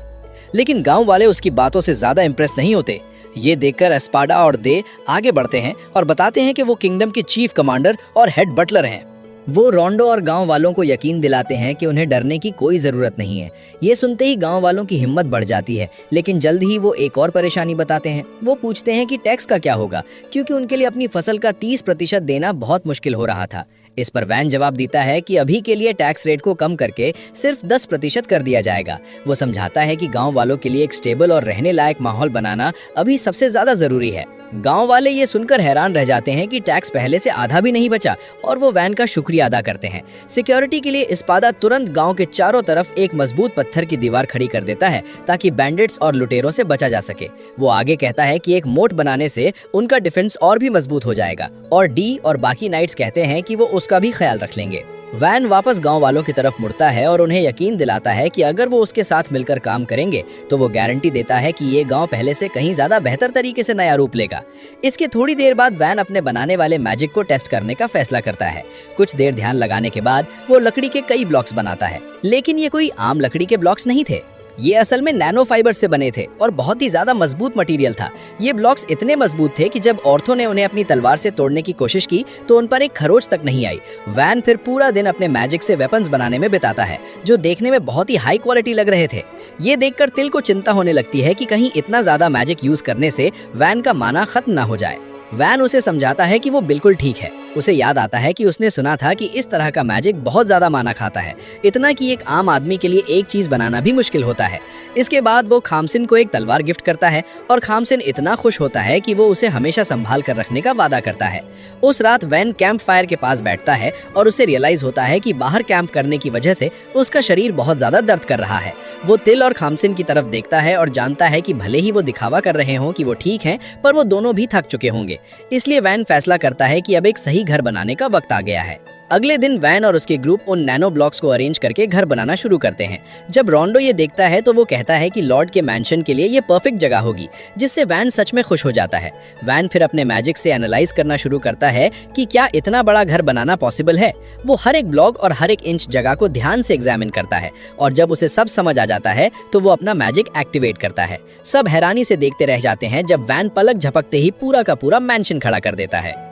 लेकिन गांव वाले उसकी बातों से ज्यादा इंप्रेस नहीं होते। ये देखकर एस्पाडा और दे आगे बढ़ते हैं और बताते हैं कि वो किंगडम के चीफ कमांडर और हेड बटलर हैं। वो रोंडो और गांव वालों को यकीन दिलाते हैं कि उन्हें डरने की कोई जरूरत नहीं है। ये सुनते ही गांव वालों की हिम्मत बढ़ जाती है, लेकिन जल्द ही वो एक और परेशानी बताते हैं। वो पूछते हैं कि टैक्स का क्या होगा, क्योंकि उनके लिए अपनी फसल का 30% देना बहुत मुश्किल हो रहा था। इस पर वैन जवाब देता है कि अभी के लिए टैक्स रेट को कम करके सिर्फ 10% कर दिया जाएगा। वो समझाता है कि गाँव वालों के लिए एक स्टेबल और रहने लायक माहौल बनाना अभी सबसे ज्यादा जरूरी है। गांव वाले ये सुनकर हैरान रह जाते हैं कि टैक्स पहले से आधा भी नहीं बचा और वो वैन का शुक्रिया अदा करते हैं। सिक्योरिटी के लिए एस्पादा तुरंत गांव के चारों तरफ एक मजबूत पत्थर की दीवार खड़ी कर देता है ताकि बैंडिट्स और लुटेरों से बचा जा सके। वो आगे कहता है कि एक मोट बनाने से उनका डिफेंस और भी मजबूत हो जाएगा और डी और बाकी नाइट्स कहते हैं कि वो उसका भी ख्याल रख लेंगे। वैन वापस गांव वालों की तरफ मुड़ता है और उन्हें यकीन दिलाता है कि अगर वो उसके साथ मिलकर काम करेंगे तो वो गारंटी देता है कि ये गांव पहले से कहीं ज्यादा बेहतर तरीके से नया रूप लेगा। इसके थोड़ी देर बाद वैन अपने बनाने वाले मैजिक को टेस्ट करने का फैसला करता है। कुछ देर ध्यान लगाने के बाद वो लकड़ी के कई ब्लॉक्स बनाता है, लेकिन ये कोई आम लकड़ी के ब्लॉक्स नहीं थे। ये असल में नैनो फाइबर से बने थे और बहुत ही ज्यादा मजबूत मटेरियल था। ये ब्लॉक्स इतने मजबूत थे कि जब ऑर्थो ने उन्हें अपनी तलवार से तोड़ने की कोशिश की तो उन पर एक खरोच तक नहीं आई। वैन फिर पूरा दिन अपने मैजिक से वेपन्स बनाने में बिताता है जो देखने में बहुत ही हाई क्वालिटी लग रहे थे। ये देखकर तिल को चिंता होने लगती है कि कहीं इतना ज्यादा मैजिक यूज करने से वैन का माना खत्म ना हो जाए। वैन उसे समझाता है कि वो बिल्कुल ठीक है। उसे याद आता है कि उसने सुना था कि इस तरह का मैजिक बहुत ज्यादा माना खाता है, इतना कि एक आम आदमी के लिए एक चीज बनाना भी मुश्किल होता है। इसके बाद वो खामसिन को एक तलवार गिफ्ट करता है और खामसिन इतना खुश होता है कि वो उसे हमेशा संभाल कर रखने का वादा करता है। उस रात वैन कैंप फायर के पास बैठता है और उसे रियलाइज होता है कि बाहर कैंप करने की वजह से उसका शरीर बहुत ज्यादा दर्द कर रहा है। वो तिल और खामसिन की तरफ देखता है और जानता है कि भले ही वो दिखावा कर रहे हों कि वो ठीक हैं, पर वो दोनों भी थक चुके होंगे। इसलिए वैन फैसला करता है कि अब एक सही घर बनाने का वक्त आ गया है। अगले दिन वैन और उसके ग्रुप उन नैनो ब्लॉक्स को अरेंज करके घर बनाना शुरू करते हैं। जब रोंडो ये देखता है तो वो कहता है कि लॉर्ड के मैंशन के लिए ये परफेक्ट जगह होगी, जिससे वैन सच में खुश हो जाता है। वैन फिर अपने मैजिक से एनालाइज करना शुरू करता है कि क्या इतना बड़ा घर बनाना पॉसिबल है। वो हर एक ब्लॉक और हर एक इंच जगह को ध्यान से एग्जामिन करता है और जब उसे सब समझ आ जाता है तो वो अपना मैजिक एक्टिवेट करता है। सब हैरानी से देखते रह जाते हैं जब वैन पलक झपकते ही पूरा का पूरा मैंशन खड़ा कर देता है।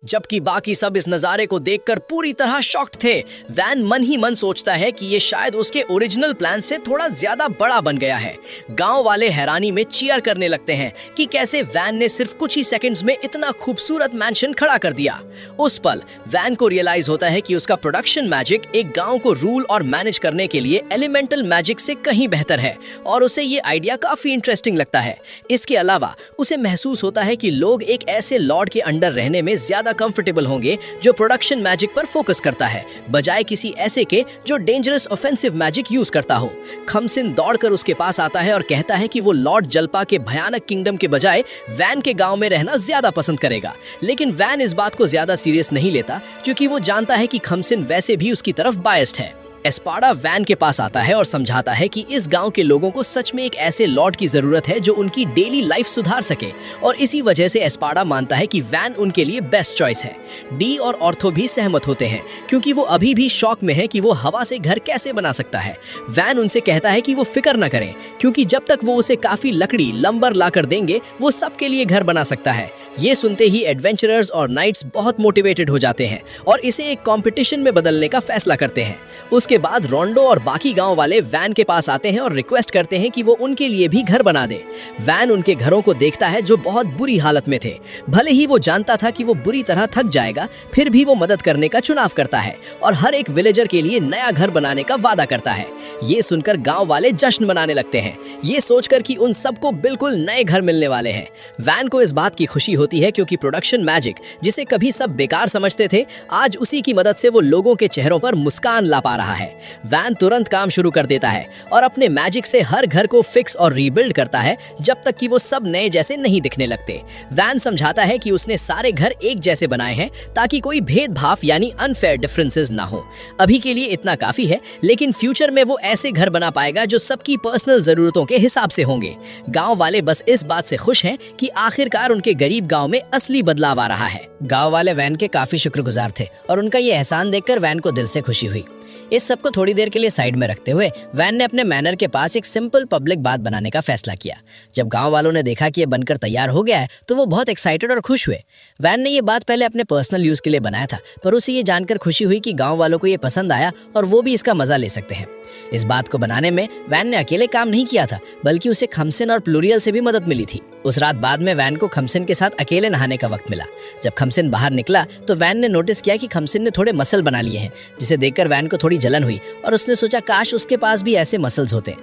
जबकि बाकी सब इस नज़ारे को देखकर पूरी तरह शॉक्ड थे। वैन मन ही मन सोचता है कि ये शायद उसके ओरिजिनल प्लान से थोड़ा ज्यादा बड़ा बन गया है। गांव वाले हैरानी में चीयर करने लगते हैं कि कैसे वैन ने सिर्फ कुछ ही सेकंड्स में इतना खूबसूरत मैंशन खड़ा कर दिया। उस पल वैन को रियलाइज होता है कि उसका प्रोडक्शन मैजिक एक गाँव को रूल और मैनेज करने के लिए एलिमेंटल मैजिक से कहीं बेहतर है और उसे ये आइडिया काफी इंटरेस्टिंग लगता है। इसके अलावा उसे महसूस होता है कि लोग एक ऐसे लॉर्ड के अंडर रहने में ज्यादा कंफर्टेबल होंगे जो प्रोडक्शन मैजिक पर फोकस करता है, बजाय किसी ऐसे के जो डेंजरस ऑफेंसिव मैजिक यूज करता हो। खमसिन दौड़कर उसके पास आता है और कहता है कि वो लॉर्ड जल्पा के भयानक किंगडम के बजाय वैन के गांव में रहना ज्यादा पसंद करेगा। लेकिन वैन इस बात को ज्यादा सीरियस नहीं लेता क्योंकि वो जानता है कि खमसिन वैसे भी उसकी तरफ बायस्ड है। एस्पाडा वैन के पास आता है और समझाता है कि इस गांव के लोगों को सच में एक ऐसे लॉर्ड की जरूरत है जो उनकी डेली लाइफ सुधार सके और इसी वजह से एस्पाडा मानता है कि वैन उनके लिए बेस्ट चॉइस है। डी और ऑर्थो भी सहमत होते हैं क्योंकि वो अभी भी शॉक में है कि वो हवा से घर कैसे बना सकता है। वैन उनसे कहता है कि वो फिक्र न करें क्योंकि जब तक वो उसे काफी लकड़ी लंबर ला कर देंगे वो सबके लिए घर बना सकता है। ये सुनते ही एडवेंचरर्स और नाइट्स बहुत मोटिवेटेड हो जाते हैं और इसे एक कंपटीशन में बदलने का फैसला करते हैं। उसके बाद रोंडो और बाकी गांव वाले वैन के पास आते हैं और रिक्वेस्ट करते हैं कि वो उनके लिए भी घर बना दे। वैन उनके घरों को देखता है जो बहुत बुरी हालत में थे। भले ही वो जानता था कि वो बुरी तरह थक जाएगा, फिर भी वो मदद करने का चुनाव करता है और हर एक विलेजर के लिए नया घर बनाने का वादा करता है। ये सुनकर गांव वाले जश्न मनाने लगते हैं, ये सोचकर कि उन सबको बिल्कुल नए घर मिलने वाले हैं। वैन को इस बात की खुशी होती है क्योंकि प्रोडक्शन मैजिक, जिसे कभी सब बेकार समझते थे, आज उसी की मदद से वो लोगों के चेहरों पर मुस्कान ला पा रहा है। वैन तुरंत काम शुरू कर देता है और अपने मैजिक से हर घर को फिक्स और रीबिल्ड करता है जब तक कि वो सब नए जैसे नहीं दिखने लगते। वैन समझाता है कि उसने सारे घर एक जैसे बनाए हैं ताकि कोई भेदभाव यानी अनफेयर डिफरेंसेस ना हो। अभी के लिए इतना काफी है, लेकिन फ्यूचर में वो ऐसे घर बना पाएगा जो सबकी पर्सनल जरूरतों के हिसाब से होंगे। गांव वाले बस इस बात से खुश हैं कि आखिरकार उनके गरीब गांव में असली बदलाव आ रहा है। गांव वाले वैन के काफी शुक्रगुजार थे और उनका ये एहसान देखकर वैन को दिल से खुशी हुई। इस सब को थोड़ी देर के लिए साइड में रखते हुए वैन ने अपने मैनर के पास एक सिंपल पब्लिक बाथ बनाने का फैसला किया। जब गांव वालों ने देखा कि ये बनकर तैयार हो गया है तो वो बहुत एक्साइटेड और खुश हुए। वैन ने ये बात पहले अपने पर्सनल यूज के लिए बनाया था, पर उसे ये जानकर खुशी हुई कि गांव वालों को ये पसंद आया और वो भी इसका मजा ले सकते हैं। इस बात को बनाने में वैन ने अकेले काम नहीं किया था, बल्कि उसे खमसिन और प्लूरियल से भी मदद मिली थी। उस रात बाद में वैन को खमसिन के साथ अकेले नहाने का वक्त मिला। जब खमसिन बाहर निकला तो वैन ने नोटिस किया कि खमसिन ने थोड़े मसल बना लिए हैं, जिसे देखकर वैन को थोड़ी जलन हुई और उसने सोचा काश उसके पास भी ऐसे मसल्स होते।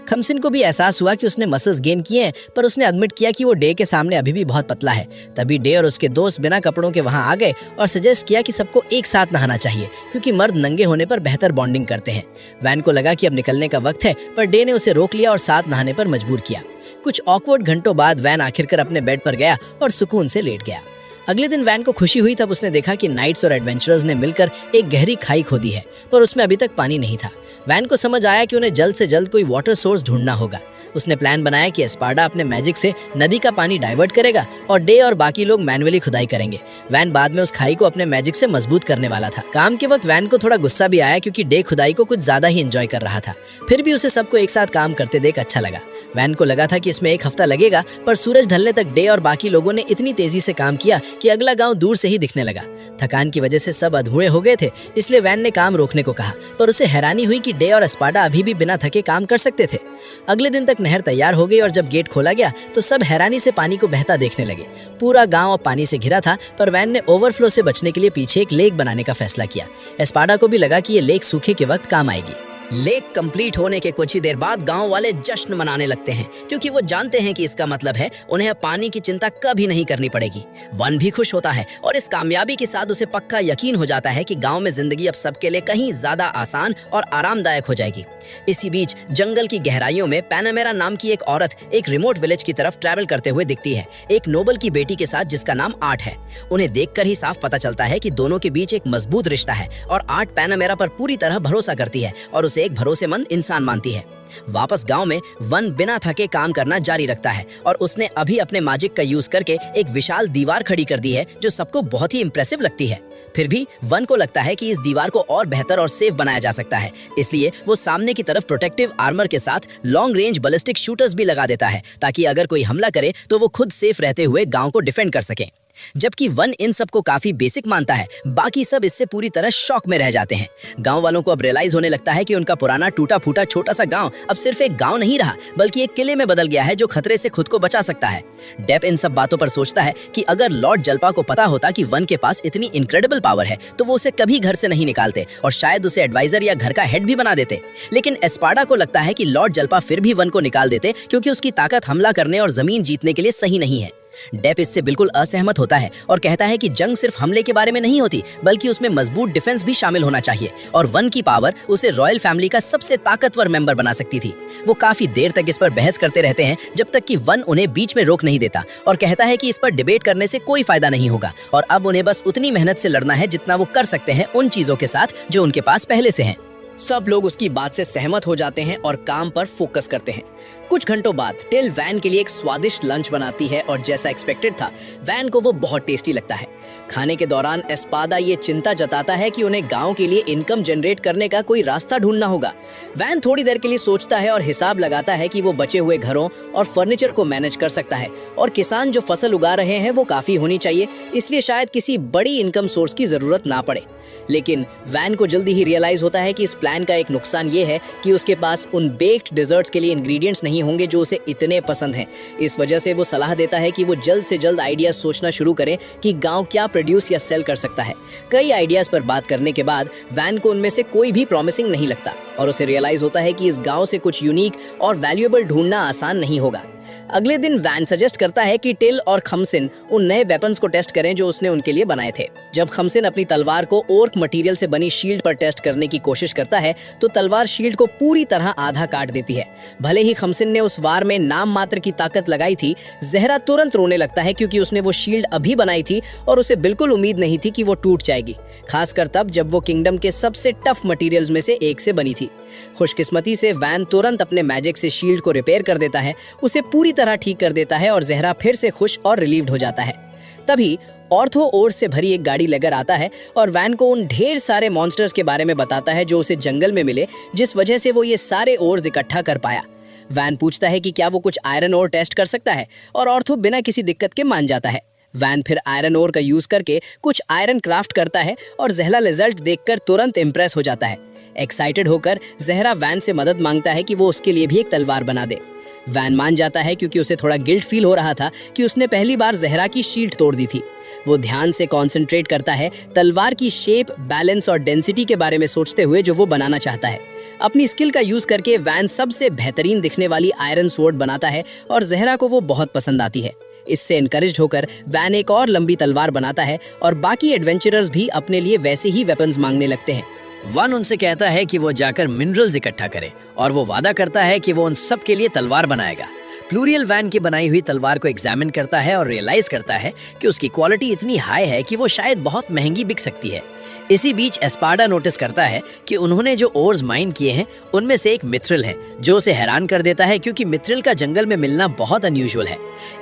खमसिन को भी एहसास हुआ कि उसने मसल्स गेन किए हैं, पर उसने एडमिट किया कि वो डे के सामने अभी भी बहुत पतला है। तभी डे और उसके दोस्त बिना कपड़ों के वहां आ गए और सजेस्ट किया कि सबको एक साथ नहाना चाहिए क्योंकि मर्द नंगे होने पर बेहतर बॉन्डिंग करते हैं। वैन को लगा कि अब निकलने का वक्त है, पर डे ने उसे रोक लिया और साथ नहाने पर मजबूर किया। कुछ ऑकवर्ड घंटों बाद वैन आखिरकार अपने बेड पर गया और सुकून से लेट गया। अगले दिन वैन को खुशी हुई तब उसने देखा कि नाइट्स और एडवेंचरर्स ने मिलकर एक गहरी खाई खोदी है, पर उसमें अभी तक पानी नहीं था। वैन को समझ आया कि उन्हें जल्द से जल्द कोई वाटर सोर्स ढूंढना होगा। उसने प्लान बनाया कि एस्पार्डा अपने मैजिक से नदी का पानी डाइवर्ट करेगा और डे और बाकी लोग मैनुअली खुदाई करेंगे। वैन बाद में उस खाई को अपने मैजिक से मजबूत करने वाला था। काम के वक्त वैन को थोड़ा गुस्सा भी आया क्योंकि डे खुदाई को कुछ ज्यादा ही एंजॉय कर रहा था। फिर भी उसे सबको एक साथ काम करते देख अच्छा लगा। वैन को लगा था कि इसमें एक हफ्ता लगेगा, पर सूरज ढलने तक डे और बाकी लोगों ने इतनी तेजी से काम किया कि अगला गांव दूर से ही दिखने लगा। थकान की वजह से सब अधूरे हो गए थे, इसलिए वैन ने काम रोकने को कहा, पर उसे हैरानी हुई कि डे और एस्पार्डा अभी भी बिना थके काम कर सकते थे। अगले दिन तक नहर तैयार हो गई और जब गेट खोला गया तो सब हैरानी से पानी को बहता देखने लगे। पूरा गांव अब पानी से घिरा था, पर वैन ने ओवरफ्लो से बचने के लिए पीछे एक लेक बनाने का फैसला किया। एस्पार्डा को भी लगा कि ये लेक सूखे के वक्त काम आएगी। लेक कंप्लीट होने के कुछ ही देर बाद गांव वाले जश्न मनाने लगते हैं क्योंकि वो जानते हैं कि इसका मतलब है उन्हें पानी की चिंता कभी नहीं करनी पड़ेगी। वन भी खुश होता है और इस कामयाबी के साथ उसे पक्का यकीन हो जाता है कि गांव में जिंदगी अब सबके लिए कहीं ज्यादा आसान और आरामदायक हो जाएगी। इसी बीच जंगल की गहराइयों में पैनामेरा नाम की एक औरत एक रिमोट विलेज की तरफ ट्रैवल करते हुए दिखती है, एक नोबल की बेटी के साथ जिसका नाम आर्ट है। उन्हें देखकर ही साफ पता चलता है कि दोनों के बीच एक मजबूत रिश्ता है और आर्ट पैनामेरा पर पूरी तरह भरोसा करती है और उसे एक भरोसेमंद इंसान मानती है। वापस गांव में वन बिना थके काम करना जारी रखता है और उसने अभी अपने मैजिक का यूज करके एक विशाल दीवार खड़ी कर दी है जो सबको बहुत ही इंप्रेसिव लगती है। फिर भी वन को लगता है कि इस दीवार को और बेहतर और सेफ बनाया जा सकता है, इसलिए वो सामने की तरफ प्रोटेक्टिव आर्मर के साथ लॉन्ग रेंज बैलिस्टिक शूटर्स भी लगा देता है ताकि अगर कोई हमला करे तो वो खुद सेफ रहते हुए गांव को डिफेंड कर सके। जबकि वन इन सब को काफी बेसिक मानता है, बाकी सब इससे पूरी तरह शॉक में रह जाते हैं। गांव वालों को अब रियलाइज होने लगता है कि उनका पुराना टूटा फूटा छोटा सा गांव अब सिर्फ एक गांव नहीं रहा बल्कि एक किले में बदल गया है जो खतरे से खुद को बचा सकता है। डेप इन सब बातों पर सोचता है कि अगर लॉर्ड जल्पा को पता होता कि वन के पास इतनी इनक्रेडिबल पावर है तो वो उसे कभी घर से नहीं निकालते और शायद उसे एडवाइजर या घर का हेड भी बना देते। लेकिन एस्पार्डा को लगता है कि लॉर्ड जल्पा फिर भी वन को निकाल देते क्योंकि उसकी ताकत हमला करने और जमीन जीतने के लिए सही नहीं है। डेप इससे बिल्कुल असहमत होता है और कहता है कि जंग सिर्फ हमले के बारे में नहीं होती बल्कि उसमें मजबूत डिफेंस भी शामिल होना चाहिए और वन की पावर उसे रॉयल फैमिली का सबसे ताकतवर मेंबर बना सकती थी। वो काफी देर तक इस पर बहस करते रहते हैं जब तक कि वन उन्हें बीच में रोक नहीं देता और कहता है कि इस पर डिबेट करने से कोई फायदा नहीं होगा और अब उन्हें बस उतनी मेहनत से लड़ना है जितना वो कर सकते हैं उन चीजों के साथ जो उनके पास पहले से हैं। सब लोग उसकी बात से सहमत हो जाते हैं और काम पर फोकस करते हैं। कुछ घंटों बाद टिल वैन के लिए एक स्वादिष्ट लंच बनाती है और जैसा एक्सपेक्टेड था वैन को वो बहुत टेस्टी लगता है। खाने के दौरान एस्पादा ये चिंता जताता है कि उन्हें गांव के लिए इनकम जनरेट करने का कोई रास्ता ढूंढना होगा। वैन थोड़ी देर के लिए सोचता है और हिसाब लगाता है कि वो बचे हुए घरों और फर्नीचर को मैनेज कर सकता है और किसान जो फसल उगा रहे हैं वो काफी होनी चाहिए, इसलिए शायद किसी बड़ी इनकम सोर्स की जरूरत ना पड़े। लेकिन वैन को जल्दी ही रियलाइज होता है कि इस प्लान का एक नुकसान ये है कि उसके पास उन बेक्ड डिजर्ट्स के लिए इंग्रेडिएंट्स नहीं होंगे जो उसे इतने पसंद हैं। इस वजह से वो सलाह देता है कि वो जल्द से जल्द आइडियाज सोचना शुरू करें कि गांव क्या प्रोड्यूस या सेल कर सकता है। कई आइडियाज पर बात करने के बाद वैन को उनमें से कोई भी प्रॉमिसिंग नहीं लगता और उसे रियलाइज होता है कि इस गांव से कुछ यूनिक और वैल्यूएबल ढूंढना आसान नहीं होगा। अगले दिन वैन सजेस्ट करता है कि टिल और खमसिन उन नए वेपन्स को टेस्ट करें जो उसने उनके लिए बनाए थे। जब खमसिन अपनी तलवार को ओर्क मटेरियल से बनी शील्ड पर टेस्ट करने की कोशिश करता है तो तलवार शील्ड को पूरी तरह आधा काट देती है। भले ही खमसिन ने उस वार में नाम मात्र की ताकत लगाई थी, जहरा तुरंत रोने लगता है क्योंकि उसने वो शील्ड अभी बनाई थी और उसे बिल्कुल उम्मीद नहीं थी कि वो टूट जाएगी, खासकर तब जब वो किंगडम के सबसे टफ मटेरियल्स में से एक से बनी थी। खुशकिस्मती से वैन तुरंत अपने मैजिक से शील्ड को रिपेयर कर देता है, उसे पूरी तरह ठीक कर देता है और जहरा फिर से खुश और रिलीव्ड हो जाता है। तभी ऑर्थो ओर से भरी एक गाड़ी लेकर आता है और वैन को उन ढेर सारे मॉन्स्टर्स के बारे में बताता है जो उसे जंगल में मिले, जिस वजह से वो ये सारे ओर्स इकट्ठा कर पाया। वैन पूछता है कि क्या वो कुछ आयरन ओर टेस्ट कर सकता है और ऑर्थो बिना किसी दिक्कत के मान जाता है। वैन फिर आयरन ओर का यूज करके कुछ आयरन क्राफ्ट करता है और जहरा रिजल्ट देखकर तुरंत इम्प्रेस हो जाता है। एक्साइटेड होकर जहरा वैन से मदद मांगता है कि वो उसके लिए भी एक तलवार बना दे। वैन मान जाता है क्योंकि उसे थोड़ा गिल्ट फील हो रहा था कि उसने पहली बार जहरा की शील्ड तोड़ दी थी। वो ध्यान से कंसंट्रेट करता है, तलवार की शेप, बैलेंस और डेंसिटी के बारे में सोचते हुए जो वो बनाना चाहता है। अपनी स्किल का यूज करके वैन सबसे बेहतरीन दिखने वाली आयरन स्वॉर्ड बनाता है और जहरा को वो बहुत पसंद आती है। इससे एनकरेज्ड होकर वैन एक और लंबी तलवार बनाता है और बाकी एडवेंचरर्स भी अपने लिए वैसे ही वेपन्स मांगने लगते हैं। वन उनसे कहता है कि वो जाकर मिनरल्स इकट्ठा करे और वो वादा करता है कि वो उन सब के लिए तलवार बनाएगा। प्लूरियल वैन की बनाई हुई तलवार को एग्जामिन करता है और रियलाइज करता है कि उसकी क्वालिटी इतनी हाई है कि वो शायद बहुत महंगी बिक सकती है। इसी बीच एस्पार्डा नोटिस करता है कि उन्होंने जो ओर्स माइन किए हैं उनमें से एक मिथ्रिल है, जो उसे हैरान कर देता है क्योंकि मिथ्रिल का जंगल में मिलना बहुत अनयूजुअल है।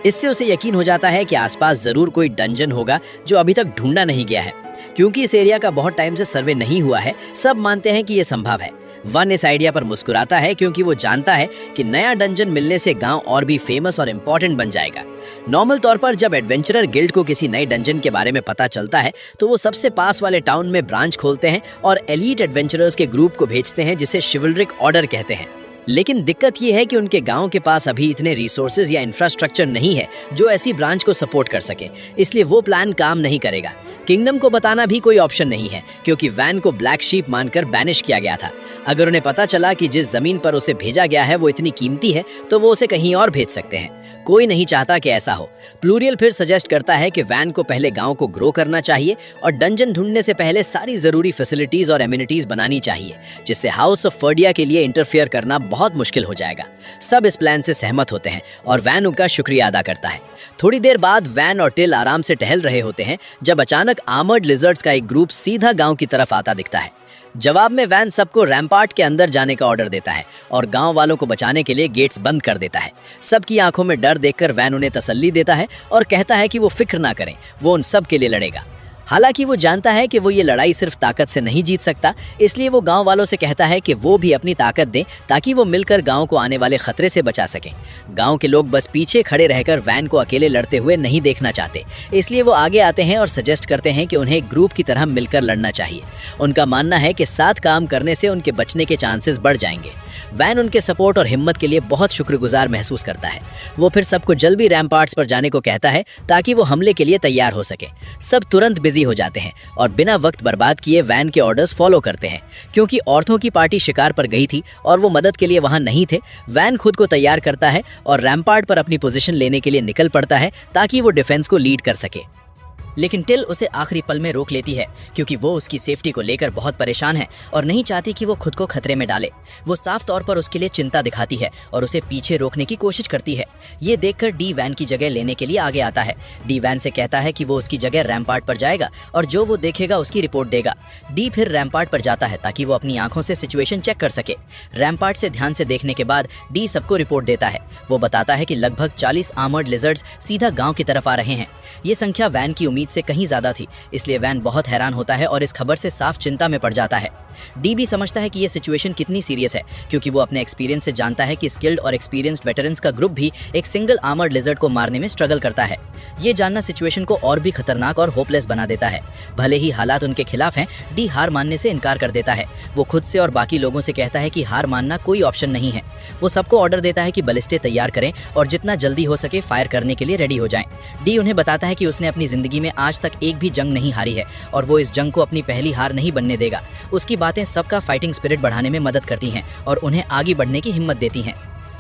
इससे उसे यकीन हो जाता है कि आसपास जरूर कोई डंजन होगा जो अभी तक ढूंढा नहीं गया है। क्योंकि इस एरिया का बहुत टाइम से सर्वे नहीं हुआ है, सब मानते हैं कि ये संभव है। वन इस आइडिया पर मुस्कुराता है क्योंकि वो जानता है कि नया डंजन मिलने से गांव और भी फेमस और इम्पोर्टेंट बन जाएगा। नॉर्मल तौर पर जब एडवेंचरर गिल्ड को किसी नए डंजन के बारे में पता चलता है तो वो सबसे पास वाले टाउन में ब्रांच खोलते हैं और एलीट एडवेंचरर्स के ग्रुप को भेजते हैं जिसे शिवल्रिक ऑर्डर कहते हैं। लेकिन दिक्कत ये है कि उनके गांव के पास अभी इतने रिसोर्सेज या इंफ्रास्ट्रक्चर नहीं है जो ऐसी ब्रांच को सपोर्ट कर सके, इसलिए वो प्लान काम नहीं करेगा। किंगडम को बताना भी कोई ऑप्शन नहीं है क्योंकि वैन को ब्लैक शीप मानकर बैनिश किया गया था। अगर उन्हें पता चला कि जिस जमीन पर उसे भेजा गया है वो इतनी कीमती है तो वो उसे कहीं और भेज सकते हैं। कोई नहीं चाहता कि ऐसा हो। प्लूरियल फिर सजेस्ट करता है कि वैन को पहले गांव को ग्रो करना चाहिए और डंजन ढूंढने से पहले सारी जरूरी फैसिलिटीज और एमिनिटीज बनानी चाहिए, जिससे हाउस ऑफ फर्डिया के लिए इंटरफेयर करना बहुत मुश्किल हो जाएगा। सब इस प्लान से सहमत होते हैं और वैन उनका शुक्रिया अदा करता है। थोड़ी देर बाद वैन और टिल आराम से टहल रहे होते हैं जब अचानक आर्मर्ड लिजर्ड्स का एक ग्रुप सीधा गांव की तरफ आता दिखता है। जवाब में वैन सबको रैम्पार्ट के अंदर जाने का ऑर्डर देता है और गांव वालों को बचाने के लिए गेट्स बंद कर देता है। सबकी आंखों में डर देखकर वैन उन्हें तसल्ली देता है और कहता है कि वो फिक्र ना करें, वो उन सब के लिए लड़ेगा। हालांकि वो जानता है कि वो ये लड़ाई सिर्फ ताकत से नहीं जीत सकता, इसलिए वो गांव वालों से कहता है कि वो भी अपनी ताकत दें ताकि वो मिलकर गांव को आने वाले खतरे से बचा सकें। गांव के लोग बस पीछे खड़े रहकर वैन को अकेले लड़ते हुए नहीं देखना चाहते, इसलिए वो आगे आते हैं और सजेस्ट करते हैं कि उन्हें ग्रुप की तरह मिलकर लड़ना चाहिए। उनका मानना है कि साथ काम करने से उनके बचने के चांसेस बढ़ जाएंगे। वैन उनके सपोर्ट और हिम्मत के लिए बहुत शुक्रगुजार महसूस करता है। वो फिर सबको जल्दी रैम्पार्ट्स पर जाने को कहता है ताकि वो हमले के लिए तैयार हो सके। सब तुरंत बिजी हो जाते हैं और बिना वक्त बर्बाद किए वैन के ऑर्डर्स फॉलो करते हैं। क्योंकि औरतों की पार्टी शिकार पर गई थी और वो मदद के लिए वहां नहीं थे, वैन खुद को तैयार करता है और रैम्पार्ट पर अपनी पोजीशन लेने के लिए निकल पड़ता है ताकि वो डिफेंस को लीड कर सके। लेकिन टिल उसे आखिरी पल में रोक लेती है क्योंकि वो उसकी सेफ्टी को लेकर बहुत परेशान है और नहीं चाहती कि वो खुद को खतरे में डाले। वो साफ तौर पर उसके लिए चिंता दिखाती है और उसे पीछे रोकने की कोशिश करती है। ये देखकर डी वैन की जगह लेने के लिए आगे आता है। डी वैन से कहता है कि वो उसकी जगह रैम्पार्ट पर जाएगा और जो वो देखेगा उसकी रिपोर्ट देगा। डी फिर रैम्पार्ट पर जाता है ताकि वो अपनी आंखों से सिचुएशन चेक कर सके। रैम्पार्ट से ध्यान से देखने के बाद डी सबको रिपोर्ट देता है। वो बताता है कि लगभग 40 आर्मर्ड लिजर्ड्स सीधा गाँव की तरफ आ रहे हैं। ये संख्या वैन की उम्मीद से कहीं ज्यादा थी, इसलिए वैन बहुत हैरान होता है और इस खबर से साफ चिंता में पड़ जाता है। डी भी समझता है कि ये सिचुएशन कितनी सीरियस है क्योंकि वो अपने एक्सपीरियंस से जानता है कि स्किल्ड और एक्सपीरियंस्ड वेटरन्स का ग्रुप भी एक सिंगल आर्मर्ड लिजर्ड को मारने में स्ट्रगल करता है। ये जानना सिचुएशन को और भी खतरनाक और होपलेस बना देता है। भले ही हालात उनके खिलाफ हैं, डी हार मानने से इनकार कर देता है। वो खुद से और बाकी लोगों से कहता है कि हार मानना कोई ऑप्शन नहीं है। वो सबको ऑर्डर देता है कि बलिस्टे तैयार करें और जितना जल्दी हो सके फायर करने के लिए रेडी हो जाएं। डी उन्हें बताता है कि उसने अपनी जिंदगी में आज तक एक भी जंग नहीं हारी है और वो इस जंग को अपनी पहली हार नहीं बनने देगा। उसकी बातें सबका फाइटिंग स्पिरिट बढ़ाने में मदद करती हैं और उन्हें आगे बढ़ने की हिम्मत देती हैं।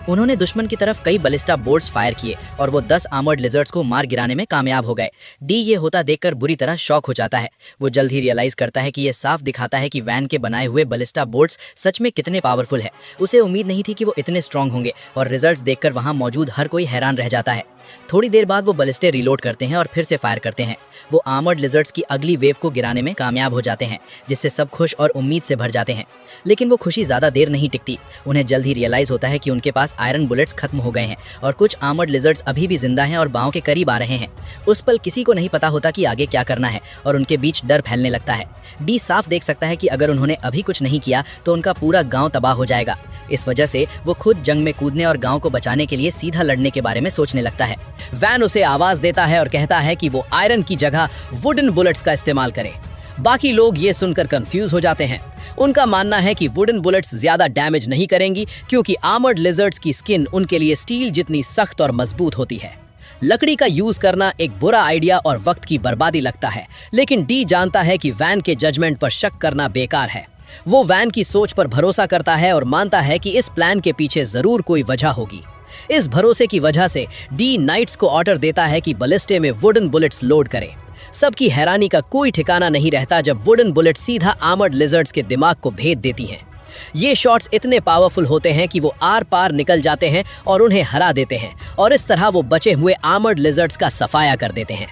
उन्होंने दुश्मन की तरफ कई बलिस्टा बोर्ड्स फायर किए और वो 10 आर्मर्ड लिजर्ड्स को मार गिराने में कामयाब हो गए। डी ये होता देखकर बुरी तरह शॉक हो जाता है। वो जल्द ही रियलाइज करता है कि ये साफ दिखाता है कि वैन के बनाए हुए बलिस्टा बोर्ड्स सच में कितने पावरफुल है। उसे उम्मीद नहीं थी कि वो इतने स्ट्रांग होंगे और रिजल्ट्स देखकर वहां मौजूद हर कोई हैरान रह जाता है। थोड़ी देर बाद वो बलिस्टे रीलोड करते हैं और फिर से फायर करते हैं। वो आर्मर्ड लिजर्ड्स की अगली वेव को गिराने में कामयाब हो जाते हैं, जिससे सब खुश और उम्मीद से भर जाते हैं। लेकिन वो खुशी ज्यादा देर नहीं टिकती। उन्हें जल्द ही रियलाइज होता है कि उनके पास आयरन बुलेट्स खत्म हो गए हैं और कुछ आर्मर्ड लिजर्ड्स अभी भी जिंदा हैं और बाहों के करीब आ रहे हैं। उस पल किसी को नहीं पता होता कि आगे क्या करना है और उनके बीच डर फैलने लगता है। डी साफ देख सकता है कि अगर उन्होंने अभी कुछ नहीं किया तो उनका पूरा गांव तबाह हो जाएगा। इस वजह से वो खुद जंग में कूदने और गांव को बचाने के लिए सीधा लड़ने के बारे में सोचने लगता है। वैन उसे आवाज देता है और कहता है कि वो आयरन की जगह वुडन बुलेट्स का इस्तेमाल करे। बाकी लोग ये सुनकर कंफ्यूज हो जाते हैं। उनका मानना है कि वुडन बुलेट्स ज्यादा डैमेज नहीं करेंगी क्योंकि आर्मर्ड लिजर्ड्स की स्किन उनके लिए स्टील जितनी सख्त और मजबूत होती है। लकड़ी का यूज करना एक बुरा आइडिया और वक्त की बर्बादी लगता है, लेकिन डी जानता है कि वैन के जजमेंट पर शक करना बेकार है। वो वैन की सोच पर भरोसा करता है और मानता है कि इस प्लान के पीछे जरूर कोई वजह होगी। इस भरोसे की वजह से डी नाइट्स को ऑर्डर देता है कि बलिस्टे में वुडन बुलेट्स लोड करें। सबकी हैरानी का कोई ठिकाना नहीं रहता जब वुडन बुलेट सीधा आर्मर्ड लिजर्ड्स के दिमाग को भेद देती हैं। ये शॉट्स इतने पावरफुल होते हैं कि वो आर पार निकल जाते हैं और उन्हें हरा देते हैं और इस तरह वो बचे हुए आर्मर्ड लिजर्ड्स का सफाया कर देते हैं।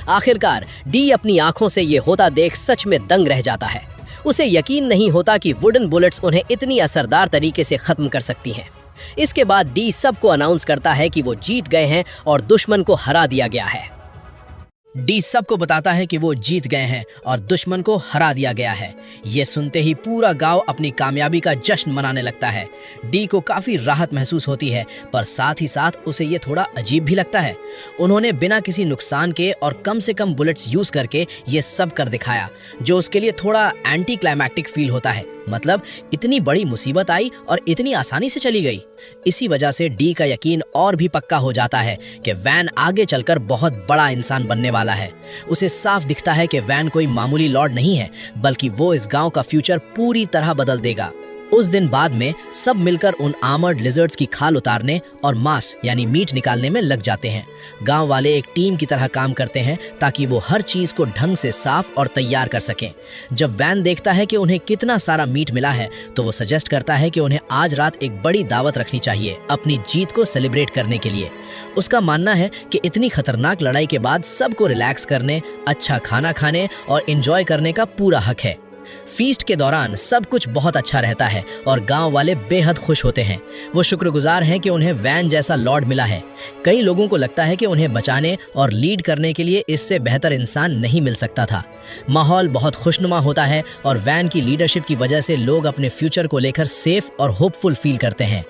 आखिरकार डी अपनी आंखों से ये होता देख सच में दंग रह जाता है। उसे यकीन नहीं होता कि वुडन बुलेट्स उन्हें इतनी असरदार तरीके से खत्म कर सकती हैं। इसके बाद डी सबको अनाउंस करता है कि वो जीत गए हैं और दुश्मन को हरा दिया गया है। डी सबको बताता है कि वो जीत गए हैं और दुश्मन को हरा दिया गया है। ये सुनते ही पूरा गांव अपनी कामयाबी का जश्न मनाने लगता है। डी को काफी राहत महसूस होती है, पर साथ ही साथ उसे ये थोड़ा अजीब भी लगता है। उन्होंने बिना किसी नुकसान के और कम से कम बुलेट्स यूज करके ये सब कर दिखाया, जो उसके लिए थोड़ा एंटी क्लाइमैक्टिक फील होता है। मतलब इतनी बड़ी मुसीबत आई और इतनी आसानी से चली गई। इसी वजह से डी का यकीन और भी पक्का हो जाता है कि वैन आगे चलकर बहुत बड़ा इंसान बनने वाला है। उसे साफ दिखता है कि वैन कोई मामूली लॉर्ड नहीं है, बल्कि वो इस गांव का फ्यूचर पूरी तरह बदल देगा। उस दिन बाद में सब मिलकर उन आर्मर्ड लिजर्ड्स की खाल उतारने और मांस यानी मीट निकालने में लग जाते हैं। गांव वाले एक टीम की तरह काम करते हैं ताकि वो हर चीज को ढंग से साफ और तैयार कर सकें। जब वैन देखता है कि उन्हें कितना सारा मीट मिला है तो वो सजेस्ट करता है कि उन्हें आज रात एक बड़ी दावत रखनी चाहिए अपनी जीत को सेलिब्रेट करने के लिए। उसका मानना है कि इतनी खतरनाक लड़ाई के बाद सबको रिलैक्स करने, अच्छा खाना खाने और एंजॉय करने का पूरा हक है। फीस्ट के दौरान सब कुछ बहुत अच्छा रहता है और गांव वाले बेहद खुश होते हैं। वो शुक्रगुजार हैं कि उन्हें वैन जैसा लॉर्ड मिला है। कई लोगों को लगता है कि उन्हें बचाने और लीड करने के लिए इससे बेहतर इंसान नहीं मिल सकता था। माहौल बहुत खुशनुमा होता है और वैन की लीडरशिप की वजह से लोग अपने फ्यूचर को लेकर सेफ और होपफुल फील करते हैं।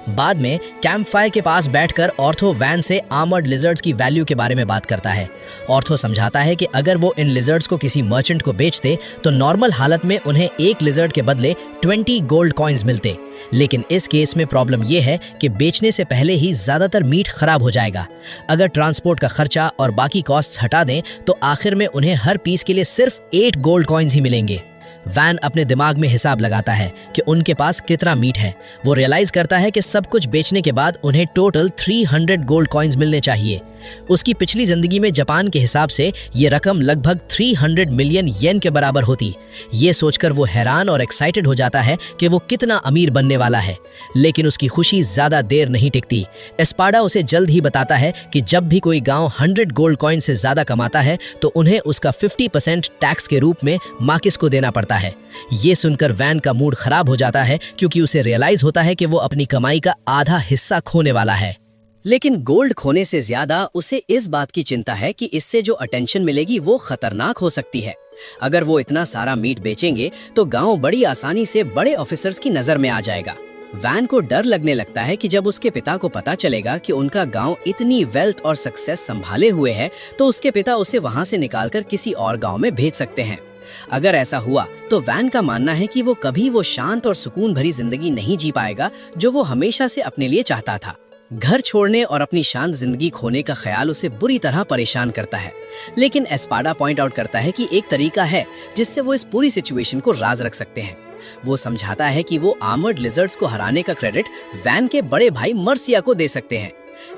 बाद में कैंप फायर के पास बैठकर ऑर्थो वैन से आर्मर्ड लिजर्ड्स की वैल्यू के बारे में बात करता है। ऑर्थो समझाता है कि अगर वो इन लिजर्ड्स को किसी मर्चेंट को बेचते तो नॉर्मल हालत में उन्हें एक लिजर्ड के बदले 20 गोल्ड कॉइन्स मिलते, लेकिन इस केस में प्रॉब्लम यह है कि बेचने से पहले ही ज्यादातर मीट खराब हो जाएगा। अगर ट्रांसपोर्ट का खर्चा और बाकी कॉस्ट्स हटा दें तो आखिर में उन्हें हर पीस के लिए सिर्फ 8 गोल्ड कॉइन्स ही मिलेंगे। वैन अपने दिमाग में हिसाब लगाता है कि उनके पास कितना मीट है। वो रियलाइज करता है कि सब कुछ बेचने के बाद उन्हें टोटल 300 गोल्ड कॉइन्स मिलने चाहिए। उसकी पिछली जिंदगी में जापान के हिसाब से ये रकम लगभग 300 मिलियन येन के बराबर होती। ये सोचकर वो हैरान और एक्साइटेड हो जाता है कि वो कितना अमीर बनने वाला है। लेकिन उसकी खुशी ज्यादा देर नहीं टिकती। एस्पाडा उसे जल्द ही बताता है कि जब भी कोई गांव 100 गोल्ड कॉइन से ज्यादा कमाता है तो उन्हें उसका 50% टैक्स के रूप में माकिस को देना पड़ता है। ये सुनकर वैन का मूड खराब हो जाता है क्योंकि उसे रियलाइज होता है कि वो अपनी कमाई का आधा हिस्सा खोने वाला है। लेकिन गोल्ड खोने से ज्यादा उसे इस बात की चिंता है कि इससे जो अटेंशन मिलेगी वो खतरनाक हो सकती है। अगर वो इतना सारा मीट बेचेंगे तो गांव बड़ी आसानी से बड़े ऑफिसर्स की नजर में आ जाएगा। वैन को डर लगने लगता है कि जब उसके पिता को पता चलेगा कि उनका गांव इतनी वेल्थ और सक्सेस संभाले हुए है तो उसके पिता उसे वहां से निकालकर किसी और गांव में भेज सकते हैं। अगर ऐसा हुआ तो वैन का मानना है कि वो कभी वो शांत और सुकून भरी जिंदगी नहीं जी पाएगा जो वो हमेशा से अपने लिए चाहता था। घर छोड़ने और अपनी शांत जिंदगी खोने का ख्याल उसे बुरी तरह परेशान करता है। लेकिन एस्पाडा पॉइंट आउट करता है कि एक तरीका है जिससे वो इस पूरी सिचुएशन को राज रख सकते हैं। वो समझाता है कि वो आर्मर्ड लिजर्ड्स को हराने का क्रेडिट वैन के बड़े भाई मर्सिया को दे सकते हैं।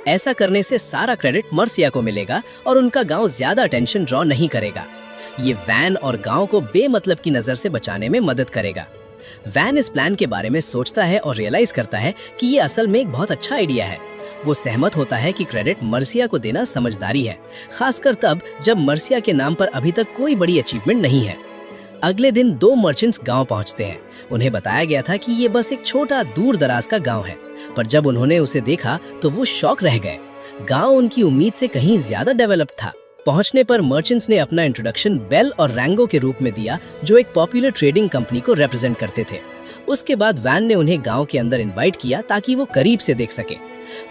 ऐसा करने से सारा क्रेडिट मर्सिया को मिलेगा और उनका गांव ज्यादा अटेंशन ड्रॉ नहीं करेगा। ये वैन और गांव को बेमतलब की नजर से बचाने में मदद करेगा। वैन इस प्लान के बारे में सोचता है और रियलाइज करता है कि ये असल में एक बहुत अच्छा आइडिया है। वो सहमत होता है कि क्रेडिट मर्सिया को देना समझदारी है, खासकर तब जब मर्सिया के नाम पर अभी तक कोई बड़ी अचीवमेंट नहीं है। अगले दिन 2 मर्चेंट्स गांव पहुंचते हैं। उन्हें बताया गया था कि ये बस एक छोटा दूर दराज का गांव है, पर जब उन्होंने उसे देखा तो वो शॉक रह गए। गांव उनकी उम्मीद से कहीं ज्यादा डेवलप्ड था। पहुंचने पर मर्चेंट्स ने अपना इंट्रोडक्शन बेल और रैंगो के रूप में दिया, जो एक पॉपुलर ट्रेडिंग कंपनी को रिप्रेजेंट करते थे। उसके बाद वैन ने उन्हें गांव के अंदर इनवाइट किया ताकि वो करीब से देख सके।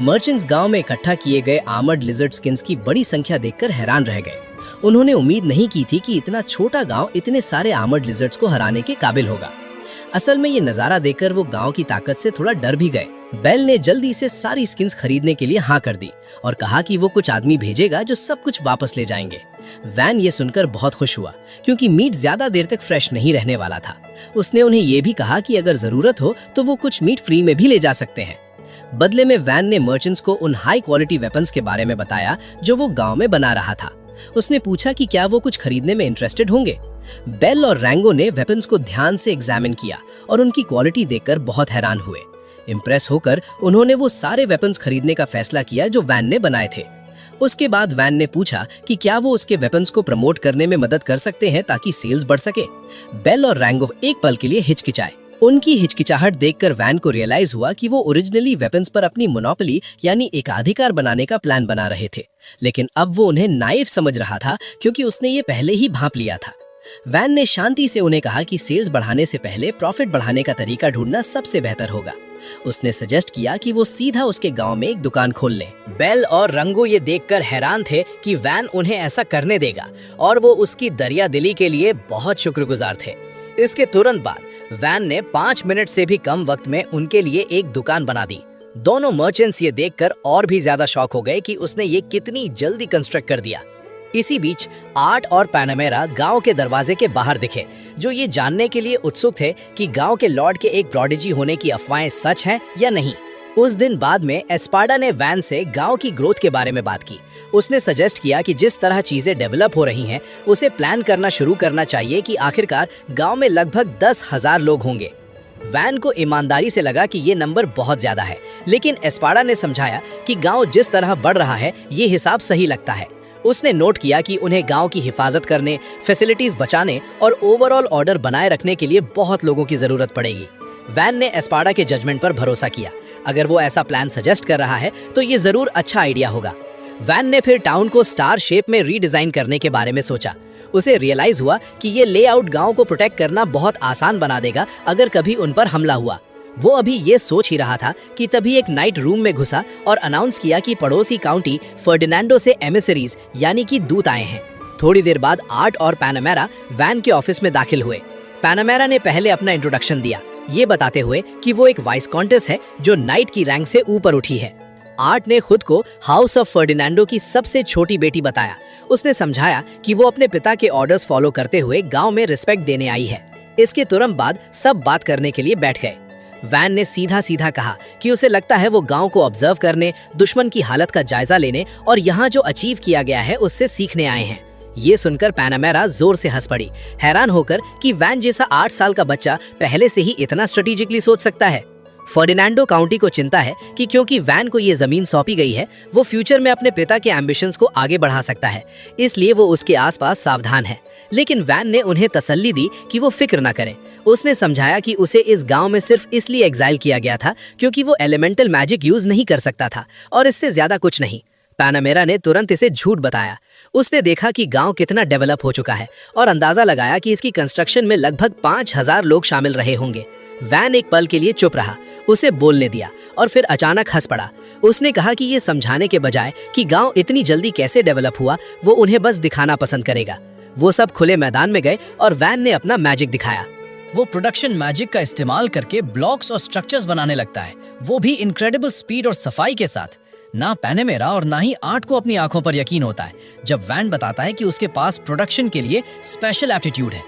मर्चेंट्स गांव में इकट्ठा किए गए आर्मर्ड लिजर्ड स्किन्स की बड़ी संख्या देखकर हैरान रह गए। उन्होंने उम्मीद नहीं की थी कि इतना छोटा गांव इतने सारे आर्मर्ड लिजर्ड्स को हराने के काबिल होगा। असल में ये नजारा देखकर वो गांव की ताकत से थोड़ा डर भी गए। बेल ने जल्दी से सारी स्किन्स खरीदने के लिए हाँ कर दी और कहा कि वो कुछ आदमी भेजेगा जो सब कुछ वापस ले जाएंगे। वैन ये सुनकर बहुत खुश हुआ क्योंकि मीट ज्यादा देर तक फ्रेश नहीं रहने वाला था। उसने उन्हें ये भी कहा कि अगर जरूरत हो तो वो कुछ मीट फ्री में भी ले जा सकते हैं। बदले में वैन ने मर्चेंट्स को उन हाई क्वालिटी वेपन्स के बारे में बताया जो वो गाँव में बना रहा था। उसने पूछा कि क्या वो कुछ खरीदने में इंटरेस्टेड होंगे। बेल और रैंगो ने वेपन्स को ध्यान से एग्जामिन किया और उनकी क्वालिटी देखकर बहुत हैरान हुए। इम्प्रेस होकर उन्होंने वो सारे वेपन्स खरीदने का फैसला किया जो वैन ने बनाए थे। उसके बाद वैन ने पूछा कि क्या वो उसके वेपन्स को प्रमोट करने में मदद कर सकते हैं ताकि सेल्स बढ़ सके। बेल और रैंगो एक पल के लिए हिचकिचाए। उनकी हिचकिचाहट देखकर वैन को रियलाइज हुआ कि वो ओरिजिनली वेपन्स पर अपनी मोनोपोली यानी एकाधिकार बनाने का प्लान बना रहे थे, लेकिन अब वो उन्हें नाइफ समझ रहा था क्योंकि उसने ये पहले ही भांप लिया था। वैन ने शांति से उन्हें कहा कि सेल्स बढ़ाने से पहले प्रॉफिट बढ़ाने का तरीका ढूंढना सबसे बेहतर होगा। उसने सजेस्ट किया कि वो सीधा उसके गांव में एक दुकान खोल ले। बेल और रंगो ये देखकर हैरान थे कि वैन उन्हें ऐसा करने देगा और वो उसकी दरिया दिली के लिए बहुत शुक्रगुजार थे। इसके तुरंत बाद वैन ने 5 मिनट से भी कम वक्त में उनके लिए एक दुकान बना दी। दोनों मर्चेंट्स ये देखकर और भी ज्यादा शॉक हो गए कि उसने ये कितनी जल्दी कंस्ट्रक्ट कर दिया। इसी बीच आर्ट और पैनामेरा गांव के दरवाजे के बाहर दिखे, जो ये जानने के लिए उत्सुक थे कि गांव के लॉर्ड के एक प्रोडिजी होने की अफवाहें सच हैं या नहीं। उस दिन बाद में एस्पार्डा ने वैन से गांव की ग्रोथ के बारे में बात की। उसने सजेस्ट किया कि जिस तरह चीजें डेवलप हो रही हैं, उसे प्लान करना शुरू करना चाहिए कि आखिरकार गांव में लगभग 10,000 लोग होंगे। वैन को ईमानदारी से लगा कि ये नंबर बहुत ज्यादा है, लेकिन एस्पार्डा ने समझाया कि गांव जिस तरह बढ़ रहा है, ये हिसाब सही लगता है। उसने नोट किया कि उन्हें गांव की हिफाजत करने, फैसिलिटीज बचाने और ओवरऑल ऑर्डर बनाए रखने के लिए बहुत लोगों की जरूरत पड़ेगी। वैन ने एस्पार्डा के जजमेंट पर भरोसा किया। अगर वो ऐसा प्लान सजेस्ट कर रहा है तो ये जरूर अच्छा आइडिया होगा। वैन ने फिर टाउन को स्टार शेप में रीडिजाइन करने के बारे में सोचा। उसे रियलाइज हुआ कि ये लेआउट गांव को प्रोटेक्ट करना बहुत आसान बना देगा अगर कभी उन पर हमला हुआ। वो अभी ये सोच ही रहा था कि तभी एक नाइट रूम में घुसा और अनाउंस किया कि पड़ोसी काउंटी फर्डिनेंडो से एमिसरीज यानी कि दूत आए हैं। थोड़ी देर बाद आर्ट और पैनामेरा वैन के ऑफिस में दाखिल हुए। पैनामेरा ने पहले अपना इंट्रोडक्शन दिया, ये बताते हुए कि वो एक वाइस कॉन्टेस है जो नाइट की रैंक से ऊपर उठी है। आर्ट ने खुद को हाउस ऑफ फर्डिनेंडो की सबसे छोटी बेटी बताया। उसने समझाया कि वो अपने पिता के ऑर्डर्स फॉलो करते हुए गांव में रिस्पेक्ट देने आई है। इसके तुरंत बाद सब बात करने के लिए बैठ गए। वैन ने सीधा सीधा कहा कि उसे लगता है वो गांव को ऑब्जर्व करने, दुश्मन की हालत का जायजा लेने और यहाँ जो अचीव किया गया है उससे सीखने आए हैं। ये सुनकर पैनामेरा जोर से हंस पड़ी, हैरान होकर कि वैन जैसा 8 साल का बच्चा पहले से ही इतना स्ट्रेटेजिकली सोच सकता है। फर्डिनेंडो काउंटी को चिंता है कि क्योंकि वैन को ये जमीन सौंपी गई है, वो फ्यूचर में अपने पिता के एम्बिशंस को आगे बढ़ा सकता है, इसलिए वो उसके आसपास सावधान है। लेकिन वैन ने उन्हें तसल्ली दी कि वो फिक्र न करें। उसने समझाया कि उसे इस गांव में सिर्फ इसलिए एग्जाइल किया गया था क्योंकि वो एलिमेंटल मैजिक यूज नहीं कर सकता था और इससे ज्यादा कुछ नहीं। पैनामेरा ने तुरंत इसे झूठ बताया। उसने देखा कि गांव कितना डेवलप हो चुका है और अंदाजा लगाया कि इसकी कंस्ट्रक्शन में लगभग 5,000 लोग शामिल रहे होंगे। वैन एक पल के लिए चुप रहा, उसे बोलने दिया और फिर अचानक हंस पड़ा। उसने कहा कि ये समझाने के बजाय कि गांव इतनी जल्दी कैसे डेवलप हुआ, वो उन्हें बस दिखाना पसंद करेगा। वो सब खुले मैदान में गए और वैन ने अपना मैजिक दिखाया। वो प्रोडक्शन मैजिक का इस्तेमाल करके ब्लॉक्स और स्ट्रक्चर्स बनाने लगता है, वो भी इनक्रेडिबल स्पीड और सफाई के साथ। ना पैनामेरा और ना ही आर्ट को अपनी आंखों पर यकीन होता है जब वैन बताता है कि उसके पास प्रोडक्शन के लिए स्पेशल एप्टीट्यूड है।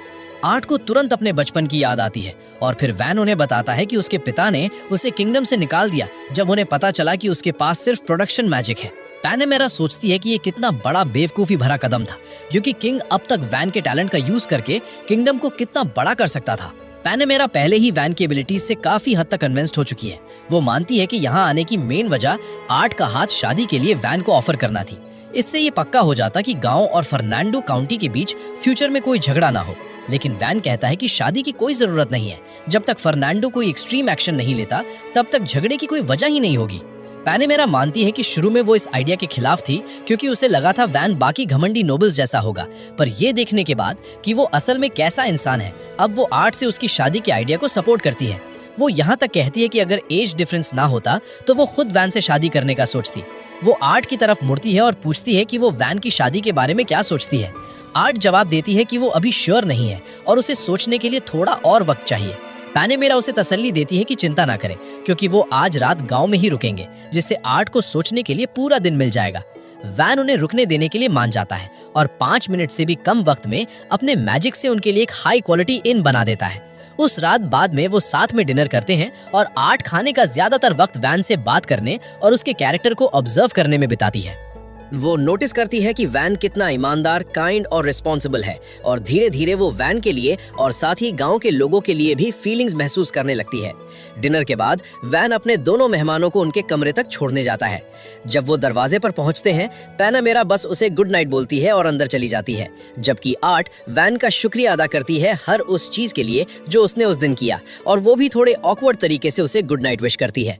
आर्ट को तुरंत अपने बचपन की याद आती है और फिर वैन उन्हें बताता है कि उसके पिता ने उसे किंगडम से निकाल दिया जब उन्हें पता चला कि उसके पास सिर्फ प्रोडक्शन मैजिक है। पैनामेरा सोचती है कि ये कितना बड़ा बेवकूफी भरा कदम था, क्योंकि किंग अब तक वैन के टैलेंट का यूज करके किंगडम को कितना बड़ा कर सकता था। पैनामेरा पहले ही वैन की एबिलिटीज से काफी हद तक कन्विंस्ड हो चुकी है। वो मानती है कि यहाँ आने की मेन वजह आर्ट का हाथ शादी के लिए वैन को ऑफर करना थी। इससे ये पक्का हो जाता कि गांव और फर्नांडो काउंटी के बीच फ्यूचर में कोई झगड़ा ना हो। लेकिन वैन कहता है कि शादी की कोई जरूरत नहीं है। जब तक फर्नांडो कोई एक्सट्रीम एक्शन नहीं लेता तब तक झगड़े की कोई वजह ही नहीं होगी। पैनामेरा मानती है कि शुरू में वो इस आइडिया के खिलाफ थी क्योंकि उसे लगा था वैन बाकी घमंडी नोबल्स जैसा होगा, पर ये देखने के बाद कि वो असल में कैसा इंसान है, अब वो आर्ट से उसकी शादी के आइडिया को सपोर्ट करती है। वो यहाँ तक कहती है कि अगर एज डिफरेंस ना होता तो वो खुद वैन से शादी करने का सोचती। वो आर्ट की तरफ मुड़ती है और पूछती है कि वो वैन की शादी के बारे में क्या सोचती है। आर्ट जवाब देती है कि वो अभी श्योर नहीं है और उसे सोचने के लिए थोड़ा और वक्त चाहिए। पैनामेरा उसे तसल्ली देती है कि चिंता ना करे क्योंकि वो आज रात गांव में ही रुकेंगे, जिससे आर्ट को सोचने के लिए पूरा दिन मिल जाएगा। वैन उन्हें रुकने देने के लिए मान जाता है और 5 मिनट से भी कम वक्त में अपने मैजिक से उनके लिए एक हाई क्वालिटी इन बना देता है। उस रात बाद में वो साथ में डिनर करते हैं और आर्ट खाने का ज्यादातर वक्त वैन से बात करने और उसके कैरेक्टर को ऑब्जर्व करने में बिताती है। वो नोटिस करती है कि वैन कितना ईमानदार, काइंड और रिस्पॉन्सिबल है और धीरे धीरे वो वैन के लिए और साथ ही गांव के लोगों के लिए भी फीलिंग्स महसूस करने लगती है। डिनर के बाद वैन अपने दोनों मेहमानों को उनके कमरे तक छोड़ने जाता है। जब वो दरवाजे पर पहुंचते हैं, पैनामेरा बस उसे गुड नाइट बोलती है और अंदर चली जाती है, जबकि आर्ट वैन का शुक्रिया अदा करती है हर उस चीज के लिए जो उसने उस दिन किया, और वो भी थोड़े ऑकवर्ड तरीके से उसे गुड नाइट विश करती है।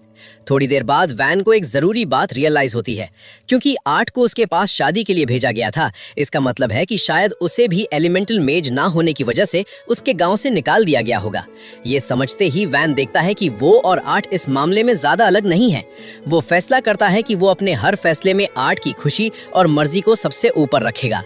थोड़ी देर बाद वैन को एक जरूरी बात रियलाइज होती है, क्योंकि आर्ट को उसके पास शादी के लिए भेजा गया था। इसका मतलब है कि शायद उसे भी एलिमेंटल मेज ना होने की वजह से उसके गांव से निकाल दिया गया होगा। ये समझते ही वैन देखता है कि वो और आर्ट इस मामले में ज्यादा अलग नहीं है। वो फैसला करता है कि वो अपने हर फैसले में आर्ट की खुशी और मर्जी को सबसे ऊपर रखेगा।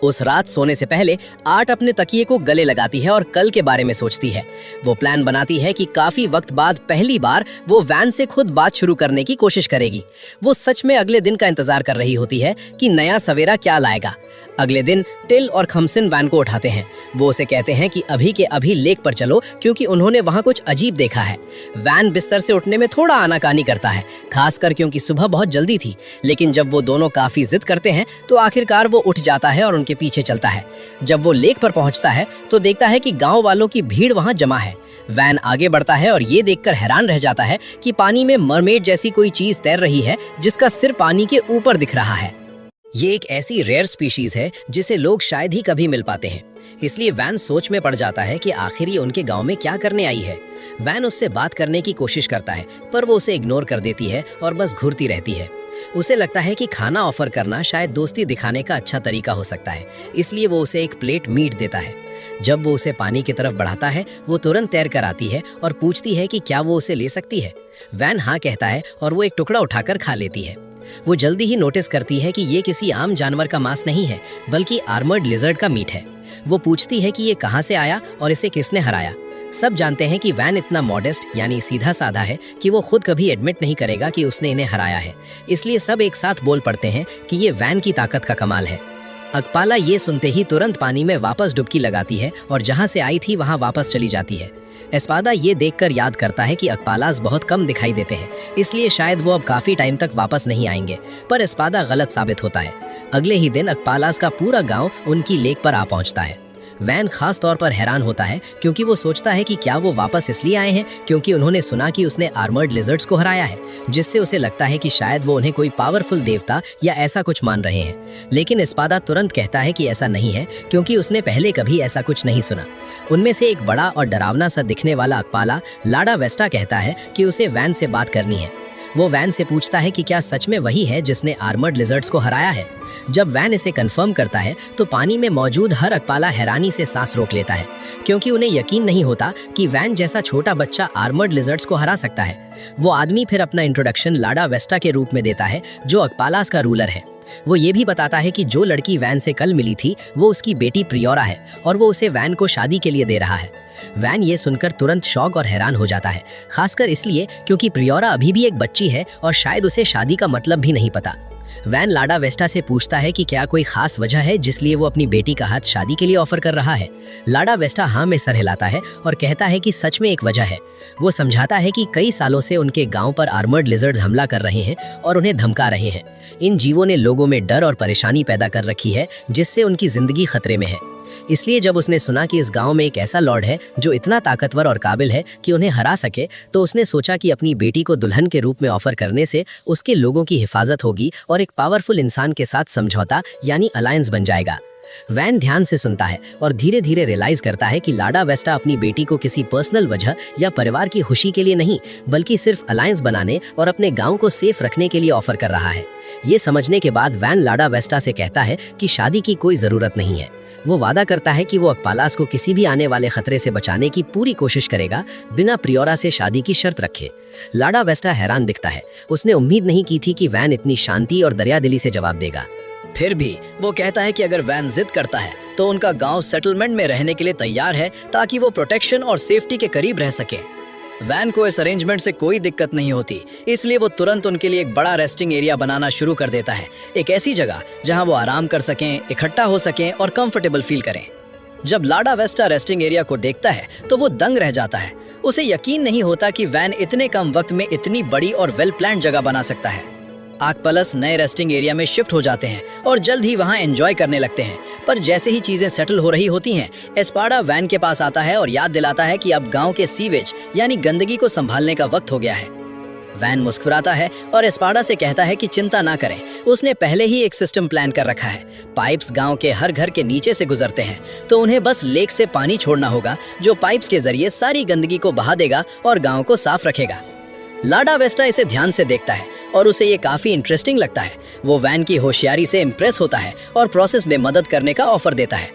उस रात सोने से पहले आर्ट अपने तकिए को गले लगाती है और कल के बारे में सोचती है। वो प्लान बनाती है कि काफी वक्त बाद पहली बार वो वैन से खुद बात शुरू करने की कोशिश करेगी। वो सच में अगले दिन का इंतजार कर रही होती है कि नया सवेरा क्या लाएगा। अगले दिन टिल और खमसिन वैन को उठाते हैं। वो उसे कहते हैं कि अभी के अभी लेक पर चलो क्योंकि उन्होंने वहाँ कुछ अजीब देखा है। वैन बिस्तर से उठने में थोड़ा आनाकानी करता है, खासकर क्योंकि सुबह बहुत जल्दी थी। लेकिन जब वो दोनों काफी जिद करते हैं तो आखिरकार वो उठ जाता है और उनके पीछे चलता है। जब वो लेक पर पहुंचता है तो देखता है कि गांव वालों की भीड़ वहां जमा है। वैन आगे बढ़ता है और ये देखकर हैरान रह जाता है कि पानी में मरमेड जैसी कोई चीज तैर रही है जिसका सिर पानी के ऊपर दिख रहा है। ये एक ऐसी रेयर स्पीशीज है जिसे लोग शायद ही कभी मिल पाते हैं। इसलिए वैन सोच में पड़ जाता है कि आखिर ये उनके गांव में क्या करने आई है। वैन उससे बात करने की कोशिश करता है पर वो उसे इग्नोर कर देती है और बस घूरती रहती है। उसे लगता है कि खाना ऑफर करना शायद दोस्ती दिखाने का अच्छा तरीका हो सकता है, इसलिए वो उसे एक प्लेट मीट देता है। जब वो उसे पानी की तरफ बढ़ाता है वो तुरंत तैर कर आती है और पूछती है कि क्या वो उसे ले सकती है। वैन हाँ कहता है और वो एक टुकड़ा उठाकर खा लेती है। वो जल्दी ही नोटिस करती है कि ये किसी आम जानवर का मांस नहीं है बल्कि आर्मर्ड लिजर्ड का मीट है। वो पूछती है कि ये कहाँ से आया और इसे किसने हराया। सब जानते हैं कि वैन इतना मॉडेस्ट यानी सीधा साधा है कि वो खुद कभी एडमिट नहीं करेगा कि उसने इन्हें हराया है। इसलिए सब एक साथ बोल पड़ते हैं कि ये वैन की ताकत का कमाल है। अकपाला ये सुनते ही तुरंत पानी में वापस डुबकी लगाती है और जहाँ से आई थी वहाँ वापस चली जाती है। एस्पादा ये देखकर याद करता है कि अकपालास बहुत कम दिखाई देते हैं, इसलिए शायद वो अब काफी टाइम तक वापस नहीं आएंगे। पर एस्पादा गलत साबित होता है। अगले ही दिन अकपालास का पूरा गांव उनकी लेक पर आ पहुंचता है। वैन खास तौर पर हैरान होता है क्योंकि वो सोचता है कि क्या वो वापस इसलिए आए हैं क्योंकि उन्होंने सुना कि उसने आर्मर्ड लिजर्ड्स को हराया है, जिससे उसे लगता है कि शायद वो उन्हें कोई पावरफुल देवता या ऐसा कुछ मान रहे हैं। लेकिन एस्पादा तुरंत कहता है कि ऐसा नहीं है क्योंकि उसने पहले कभी ऐसा कुछ नहीं सुना। उनमें से एक बड़ा और डरावना सा दिखने वाला अकपाला लाडा वेस्टा कहता है कि उसे वैन से बात करनी है। वो वैन से पूछता है कि क्या सच में वही है जिसने आर्मर्ड लिजर्ड्स को हराया है। जब वैन इसे कंफर्म करता है तो पानी में मौजूद हर अकपाला हैरानी से सांस रोक लेता है क्योंकि उन्हें यकीन नहीं होता कि वैन जैसा छोटा बच्चा आर्मर्ड लिजर्ड्स को हरा सकता है। वो आदमी फिर अपना इंट्रोडक्शन लाडा वेस्टा के रूप में देता है जो अकपालास का रूलर है। वो ये भी बताता है कि जो लड़की वैन से कल मिली थी वो उसकी बेटी प्रियोरा है और वो उसे वैन को शादी के लिए दे रहा है। वैन ये सुनकर तुरंत शॉक और हैरान हो जाता है, खासकर इसलिए क्योंकि प्रियोरा अभी भी एक बच्ची है और शायद उसे शादी का मतलब भी नहीं पता। वैन लाडा वेस्टा से पूछता है कि क्या कोई खास वजह है जिसलिए वो अपनी बेटी का हाथ शादी के लिए ऑफर कर रहा है। लाडा वेस्टा हाँ में सर हिलाता है और कहता है कि सच में एक वजह है। वो समझाता है कि कई सालों से उनके गांव पर आर्मर्ड लिजर्ड्स हमला कर रहे हैं और उन्हें धमका रहे हैं। इन जीवों ने लोगों में डर और परेशानी पैदा कर रखी है जिससे उनकी जिंदगी खतरे में है। इसलिए जब उसने सुना कि इस गांव में एक ऐसा लॉर्ड है जो इतना ताकतवर और काबिल है कि उन्हें हरा सके, तो उसने सोचा कि अपनी बेटी को दुल्हन के रूप में ऑफर करने से उसके लोगों की हिफाजत होगी और एक पावरफुल इंसान के साथ समझौता यानी अलायंस बन जाएगा। वैन ध्यान से सुनता है और धीरे धीरे रियलाइज करता है कि लाडा वेस्टा अपनी बेटी को किसी पर्सनल वजह या परिवार की खुशी के लिए नहीं बल्कि सिर्फ अलायंस बनाने और अपने गांव को सेफ रखने के लिए ऑफर कर रहा है। ये समझने के बाद वैन लाडा वेस्टा से कहता है कि शादी की कोई जरूरत नहीं है। वो वादा करता है कि वो अकपालास को किसी भी आने वाले खतरे से बचाने की पूरी कोशिश करेगा बिना प्रियोरा से शादी की शर्त रखे। लाडा वेस्टा हैरान दिखता है। उसने उम्मीद नहीं की थी कि वैन इतनी शांति और दरियादिली से जवाब देगा। फिर भी वो कहता है कि अगर वैन जिद करता है तो उनका गांव सेटलमेंट में रहने के लिए तैयार है ताकि वो प्रोटेक्शन और सेफ्टी के करीब रह सके। वैन को इस अरेंजमेंट से कोई दिक्कत नहीं होती, इसलिए वो तुरंत उनके लिए एक बड़ा रेस्टिंग एरिया बनाना शुरू कर देता है, एक ऐसी जगह जहां वो आराम कर सकें, इकट्ठा हो सकें और कंफर्टेबल फील करें। जब लाडा वेस्टा रेस्टिंग एरिया को देखता है तो वो दंग रह जाता है। उसे यकीन नहीं होता कि वैन इतने कम वक्त में इतनी बड़ी और वेल प्लान्ड जगह बना सकता है। आकपलस नए रेस्टिंग एरिया में शिफ्ट हो जाते हैं और जल्द ही वहां एंजॉय करने लगते हैं। पर जैसे ही चीजें सेटल हो रही होती हैं, एस्पाडा वैन के पास आता है और याद दिलाता है कि अब गांव के सीवेज यानी गंदगी को संभालने का वक्त हो गया है। वैन मुस्कुराता है और एस्पाडा से कहता है कि चिंता ना करें, उसने पहले ही एक सिस्टम प्लान कर रखा है। पाइप्स गांव के हर घर के नीचे से गुजरते हैं, तो उन्हें बस लेक से पानी छोड़ना होगा जो पाइप्स के जरिए सारी गंदगी को बहा देगा और गांव को साफ रखेगा। लाडा वेस्टा इसे ध्यान से देखता है और उसे ये काफी इंटरेस्टिंग लगता है। वो वैन की होशियारी से इम्प्रेस होता है और प्रोसेस में मदद करने का ऑफर देता है।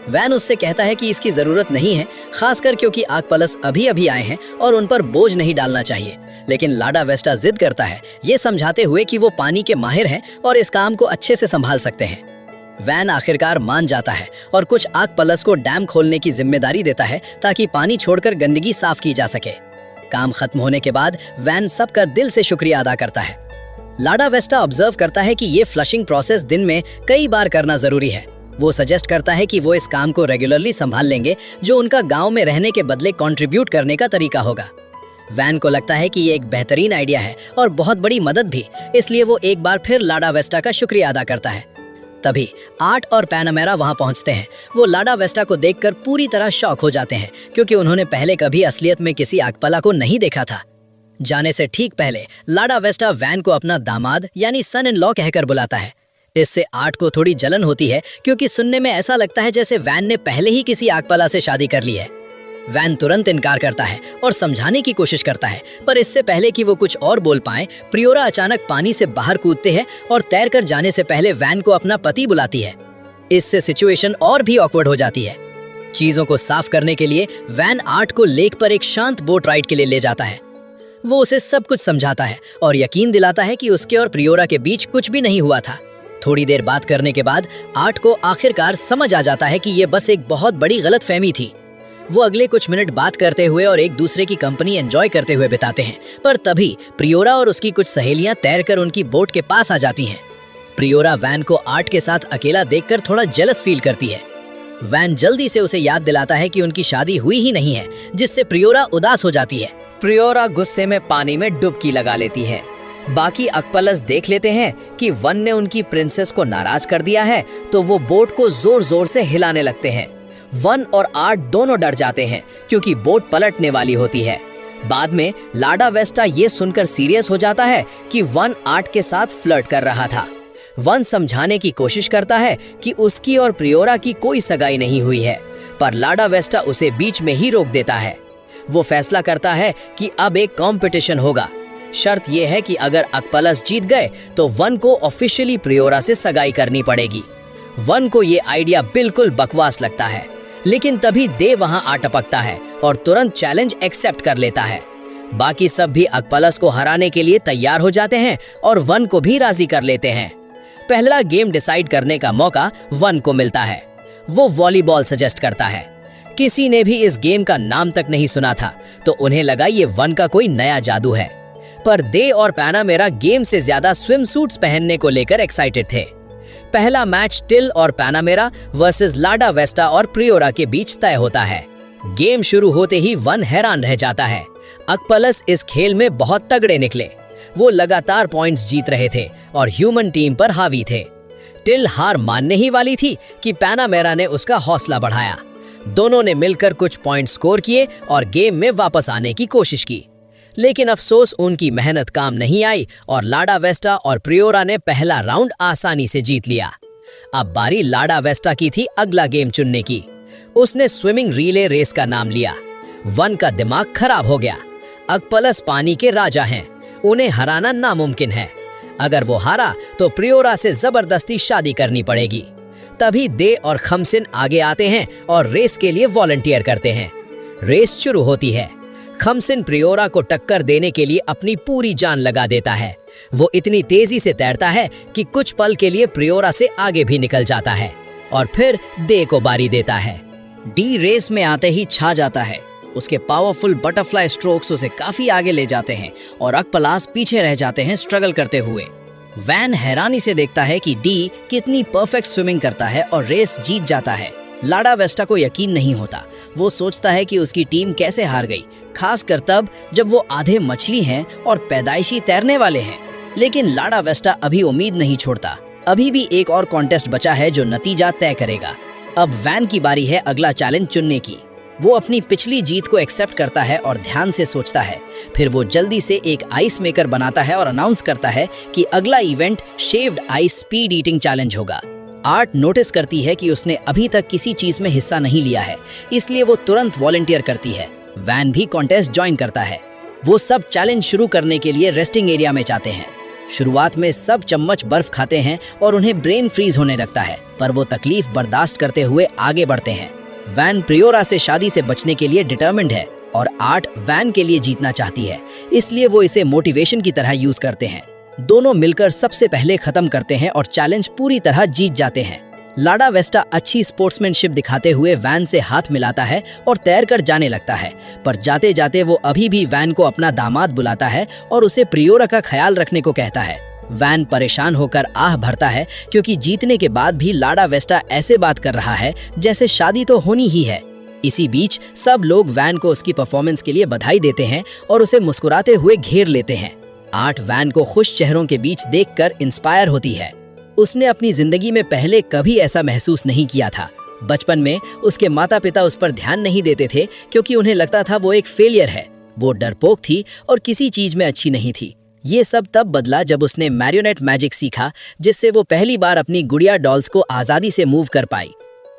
वैन उससे कहता है कि इसकी जरूरत नहीं है, खासकर क्योंकि आकपलस अभी अभी आए हैं और उन पर बोझ नहीं डालना चाहिए। लेकिन लाडा वेस्टा जिद करता है, ये समझाते हुए कि वो पानी के माहिर हैं और इस काम को अच्छे से संभाल सकते हैं। वैन आखिरकार मान जाता है और कुछ आग पलस को डैम खोलने की जिम्मेदारी देता है ताकि पानी छोड़कर गंदगी साफ की जा सके। काम खत्म होने के बाद वैन सबका दिल से शुक्रिया अदा करता है। लाडा वेस्टा ऑब्जर्व करता है कि ये फ्लशिंग प्रोसेस दिन में कई बार करना जरूरी है। वो सजेस्ट करता है कि वो इस काम को रेगुलरली संभाल लेंगे, जो उनका गांव में रहने के बदले कंट्रीब्यूट करने का तरीका होगा। वैन को लगता है कि ये एक बेहतरीन आइडिया है और बहुत बड़ी मदद भी, इसलिए वो एक बार फिर लाडा वेस्टा का शुक्रिया अदा करता है। तभी आर्ट और पैनामेरा वहां पहुंचते हैं। वो लाडा वेस्टा को देखकर पूरी तरह शॉक हो जाते हैं, क्योंकि उन्होंने पहले कभी असलियत में किसी आगपला को नहीं देखा था। जाने से ठीक पहले लाडा वेस्टा वैन को अपना दामाद यानी सन इन लॉ कहकर बुलाता है। इससे आर्ट को थोड़ी जलन होती है, क्योंकि सुनने में ऐसा लगता है जैसे वैन ने पहले ही किसी आगपला से शादी कर ली है। वैन तुरंत इनकार करता है और समझाने की कोशिश करता है, पर इससे पहले कि वो कुछ और बोल पाए, प्रियोरा अचानक पानी से बाहर कूदते हैं और तैर कर जाने से पहले वैन को अपना पति बुलाती है। इससे सिचुएशन और भी ऑकवर्ड हो जाती है। चीजों को साफ करने के लिए वैन आर्ट को लेक पर एक शांत बोट राइड के लिए ले जाता है। वो उसे सब कुछ समझाता है और यकीन दिलाता है कि उसके और प्रियोरा के बीच कुछ भी नहीं हुआ था। थोड़ी देर बात करने के बाद आर्ट को आखिरकार समझ आ जाता है कि ये बस एक बहुत बड़ी गलतफहमी थी। वो अगले कुछ मिनट बात करते हुए और एक दूसरे की कंपनी एंजॉय करते हुए बिताते हैं, पर तभी प्रियोरा और उसकी कुछ सहेलियां तैरकर उनकी बोट के पास आ जाती हैं। प्रियोरा वैन को आर्ट के साथ अकेला देखकर थोड़ा जेलस फील करती है। वैन जल्दी से उसे याद दिलाता है कि उनकी शादी हुई ही नहीं है, जिससे प्रियोरा उदास हो जाती है। प्रियोरा गुस्से में पानी में डुबकी लगा लेती है। बाकी अकपलस देख लेते हैं कि वन ने उनकी प्रिंसेस को नाराज कर दिया है, तो वो बोट को जोर जोर से हिलाने लगते हैं। वन और आर्ट दोनों डर जाते हैं, क्योंकि बोट पलटने वाली होती है। बाद में लाडा वेस्टा ये सुनकर सीरियस हो जाता है कि वन आर्ट के साथ फ्लर्ट कर रहा था। वन समझाने की कोशिश करता है कि उसकी और प्रियोरा की कोई सगाई नहीं हुई है, पर लाडा वेस्टा उसे बीच में ही रोक देता है। वो फैसला करता है कि अब एक कंपटीशन होगा। शर्त यह है कि अगर अकपलस जीत गए तो वन को ऑफिशियली प्रियोरा से सगाई करनी पड़ेगी। वन को ये आइडिया बिल्कुल बकवास लगता है, लेकिन तभी दे वहां आ टपकता है और तुरंत चैलेंज एक्सेप्ट कर लेता है। बाकी सब भी अकपलस को हराने के लिए तैयार हो जाते हैं और वन को भी राजी कर लेते हैं। पहला गेम डिसाइड करने का मौका वन को मिलता है। वो वॉलीबॉल सजेस्ट करता है। किसी ने भी इस गेम का नाम तक नहीं सुना था, तो उन्हें लगा ये वन का कोई नया जादू है। पर दे और पैनामेरा गेम से ज्यादा स्विम सूट्स पहनने को लेकर एक्साइटेड थे। पहला मैच टिल और पैनामेरा वर्सेस लाडा वेस्टा और प्रियोरा के बीच तय होता है। गेम शुरू होते ही वन हैरान रह जाता है। अकपलस इस खेल में बहुत तगड़े निकले। वो लगातार पॉइंट्स जीत रहे थे और ह्यूमन टीम पर हावी थे। टिल हार मानने ही वाली थी कि पैनामेरा ने उसका हौसला बढ़ाया। दोनों ने मिलकर कुछ पॉइंट स्कोर किए और गेम में वापस आने की कोशिश की, लेकिन अफसोस उनकी मेहनत काम नहीं आई और लाडा वेस्टा और प्रियोरा ने पहला राउंड आसानी से जीत लिया। अब बारी लाडा वेस्टा की थी अगला गेम चुनने की। उसने स्विमिंग रिले रेस का नाम लिया। वन का दिमाग खराब हो गया। अकपलस पानी के राजा हैं, उन्हें हराना नामुमकिन है। अगर वो हारा तो प्रियोरा से जबरदस्ती शादी करनी पड़ेगी। तभी दे और खमसिन आगे आते हैं और रेस के लिए वॉलंटियर करते हैं। रेस शुरू होती है। खमसिन प्रियोरा को टक्कर देने के लिए अपनी पूरी जान लगा देता है। वो इतनी तेजी से तैरता है कि कुछ पल के लिए प्रियोरा से आगे भी निकल जाता है और फिर दे को बारी देता है। डी रेस में आते ही छा जाता है। उसके पावरफुल बटरफ्लाई स्ट्रोक्स उसे काफी आगे ले जाते हैं और अकपलास पीछे रह जाते हैं स्ट्रगल करते हुए। वैन हैरानी से देखता है कि डी कितनी परफेक्ट स्विमिंग करता है और रेस जीत जाता है। लाडा वेस्टा को यकीन नहीं होता। वो सोचता है कि उसकी टीम कैसे हार गई, खासकर तब जब वो आधे मछली हैं और पैदाइशी तैरने वाले हैं। लेकिन लाडा वेस्टा अभी उम्मीद नहीं छोड़ता। अभी भी एक और कॉन्टेस्ट बचा है जो नतीजा तय करेगा। अब वैन की बारी है अगला चैलेंज चुनने की। वो अपनी पिछली जीत को एक्सेप्ट करता है और ध्यान से सोचता है। फिर वो जल्दी से एक आइस मेकर बनाता है और अनाउंस करता है कि अगला event shaved ice speed eating challenge होगा। आर्ट नोटिस करती है कि उसने अभी तक किसी चीज में हिस्सा नहीं लिया है, इसलिए वो तुरंत वॉलंटियर करती है। वैन भी कॉन्टेस्ट ज्वाइन करता है। वो सब चैलेंज शुरू करने के लिए रेस्टिंग एरिया में जाते हैं। शुरुआत में सब चम्मच बर्फ खाते हैं और उन्हें ब्रेन फ्रीज होने लगता है, पर वो तकलीफ बर्दाश्त करते हुए आगे बढ़ते हैं। वैन प्रियोरा से शादी से बचने के लिए डिटर्मिन्ड है और आर्ट वैन के लिए जीतना चाहती है, इसलिए वो इसे मोटिवेशन की तरह यूज करते हैं। दोनों मिलकर सबसे पहले खत्म करते हैं और चैलेंज पूरी तरह जीत जाते हैं। लाडा वेस्टा अच्छी स्पोर्ट्समैनशिप दिखाते हुए वैन से हाथ मिलाता है और तैरकर जाने लगता है, पर जाते जाते वो अभी भी वैन को अपना दामाद बुलाता है और उसे प्रियोरा का ख्याल रखने को कहता है। वैन परेशान होकर आह भरता है क्योंकि जीतने के बाद भी लाडा वेस्टा ऐसे बात कर रहा है जैसे शादी तो होनी ही है। इसी बीच सब लोग वैन को उसकी परफॉर्मेंस के लिए बधाई देते हैं और उसे मुस्कुराते हुए घेर लेते हैं। आर्ट वैन को खुश चेहरों के बीच देखकर इंस्पायर होती है। उसने अपनी जिंदगी में पहले कभी ऐसा महसूस नहीं किया था। बचपन में उसके माता पिता उस पर ध्यान नहीं देते थे क्योंकि उन्हें लगता था वो एक फेलियर है। वो डरपोक थी और किसी चीज में अच्छी नहीं थी। ये सब तब बदला जब उसने मैरियोनेट मैजिक सीखा, जिससे वो पहली बार अपनी गुड़िया डॉल्स को आज़ादी से मूव कर पाई।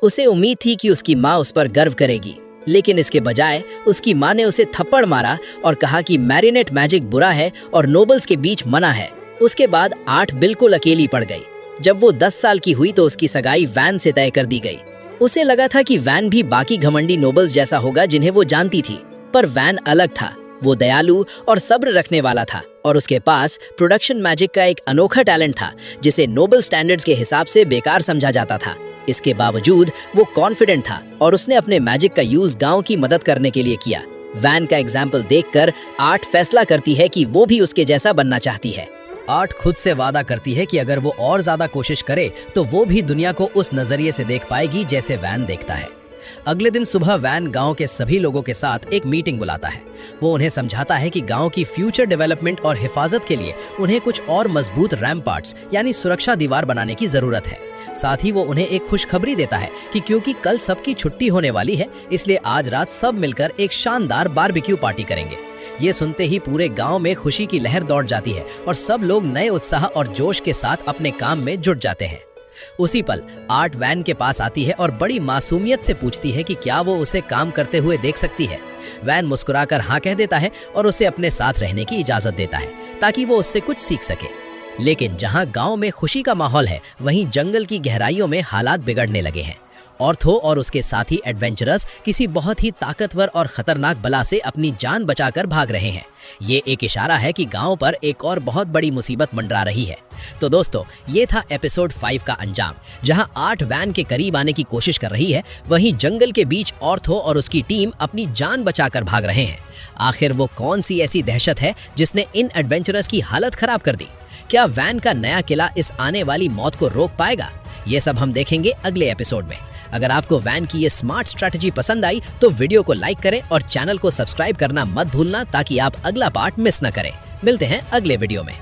उसे उम्मीद थी कि उसकी माँ उस पर गर्व करेगी, लेकिन इसके बजाय उसकी माँ ने उसे थप्पड़ मारा और कहा कि मैरियोनेट मैजिक बुरा है और नोबल्स के बीच मना है। उसके बाद आर्ट बिल्कुल अकेली पड़ गई। जब वो 10 साल की हुई तो उसकी सगाई वैन से तय कर दी गई। उसे लगा था कि वैन भी बाकी घमंडी नोबल्स जैसा होगा जिन्हें वो जानती थी, पर वैन अलग था। वो दयालु और सब्र रखने वाला था और उसके पास प्रोडक्शन मैजिक का एक अनोखा टैलेंट था जिसे नोबल स्टैंडर्ड्स के हिसाब से बेकार समझा जाता था। इसके बावजूद वो कॉन्फिडेंट था और उसने अपने मैजिक का यूज गांव की मदद करने के लिए किया। वैन का एग्जाम्पल देखकर आर्ट फैसला करती है कि वो भी उसके जैसा बनना चाहती है। आर्ट खुद से वादा करती है कि अगर वो और ज्यादा कोशिश करे तो वो भी दुनिया को उस नजरिए से देख पाएगी जैसे वैन देखता है। अगले दिन सुबह वैन गांव के सभी लोगों के साथ एक मीटिंग बुलाता है। वो उन्हें समझाता है कि गांव की फ्यूचर डेवलपमेंट और हिफाजत के लिए उन्हें कुछ और मजबूत रैम्पार्ट्स यानी सुरक्षा दीवार बनाने की जरूरत है। साथ ही वो उन्हें एक खुशखबरी देता है कि क्योंकि कल सबकी छुट्टी होने वाली है, इसलिए आज रात सब मिलकर एक शानदार बारबेक्यू पार्टी करेंगे। ये सुनते ही पूरे गांव में खुशी की लहर दौड़ जाती है और सब लोग नए उत्साह और जोश के साथ अपने काम में जुट जाते हैं। उसी पल आर्ट वैन के पास आती है और बड़ी मासूमियत से पूछती है कि क्या वो उसे काम करते हुए देख सकती है। वैन मुस्कुराकर हाँ कह देता है और उसे अपने साथ रहने की इजाजत देता है ताकि वो उससे कुछ सीख सके। लेकिन जहां गांव में खुशी का माहौल है, वहीं जंगल की गहराइयों में हालात बिगड़ने लगे हैं। ऑर्थो और उसके साथी एडवेंचरर्स किसी बहुत ही ताकतवर और खतरनाक बला से अपनी जान बचाकर भाग रहे हैं। ये एक इशारा है कि गांव पर एक और बहुत बड़ी मुसीबत मंडरा रही है। तो दोस्तों, ये था एपिसोड 5 का अंजाम, जहां आर्ट वैन के करीब आने की कोशिश कर रही है, वहीं जंगल के बीच ऑर्थो और उसकी टीम अपनी जान बचाकर भाग रहे हैं। आखिर वो कौन सी ऐसी दहशत है जिसने इन एडवेंचरर्स की हालत खराब कर दी? क्या वैन का नया किला इस आने वाली मौत को रोक पाएगा? ये सब हम देखेंगे अगले एपिसोड में। अगर आपको वैन की ये स्मार्ट स्ट्रैटेजी पसंद आई तो वीडियो को लाइक करें और चैनल को सब्सक्राइब करना मत भूलना ताकि आप अगला पार्ट मिस न करें। मिलते हैं अगले वीडियो में।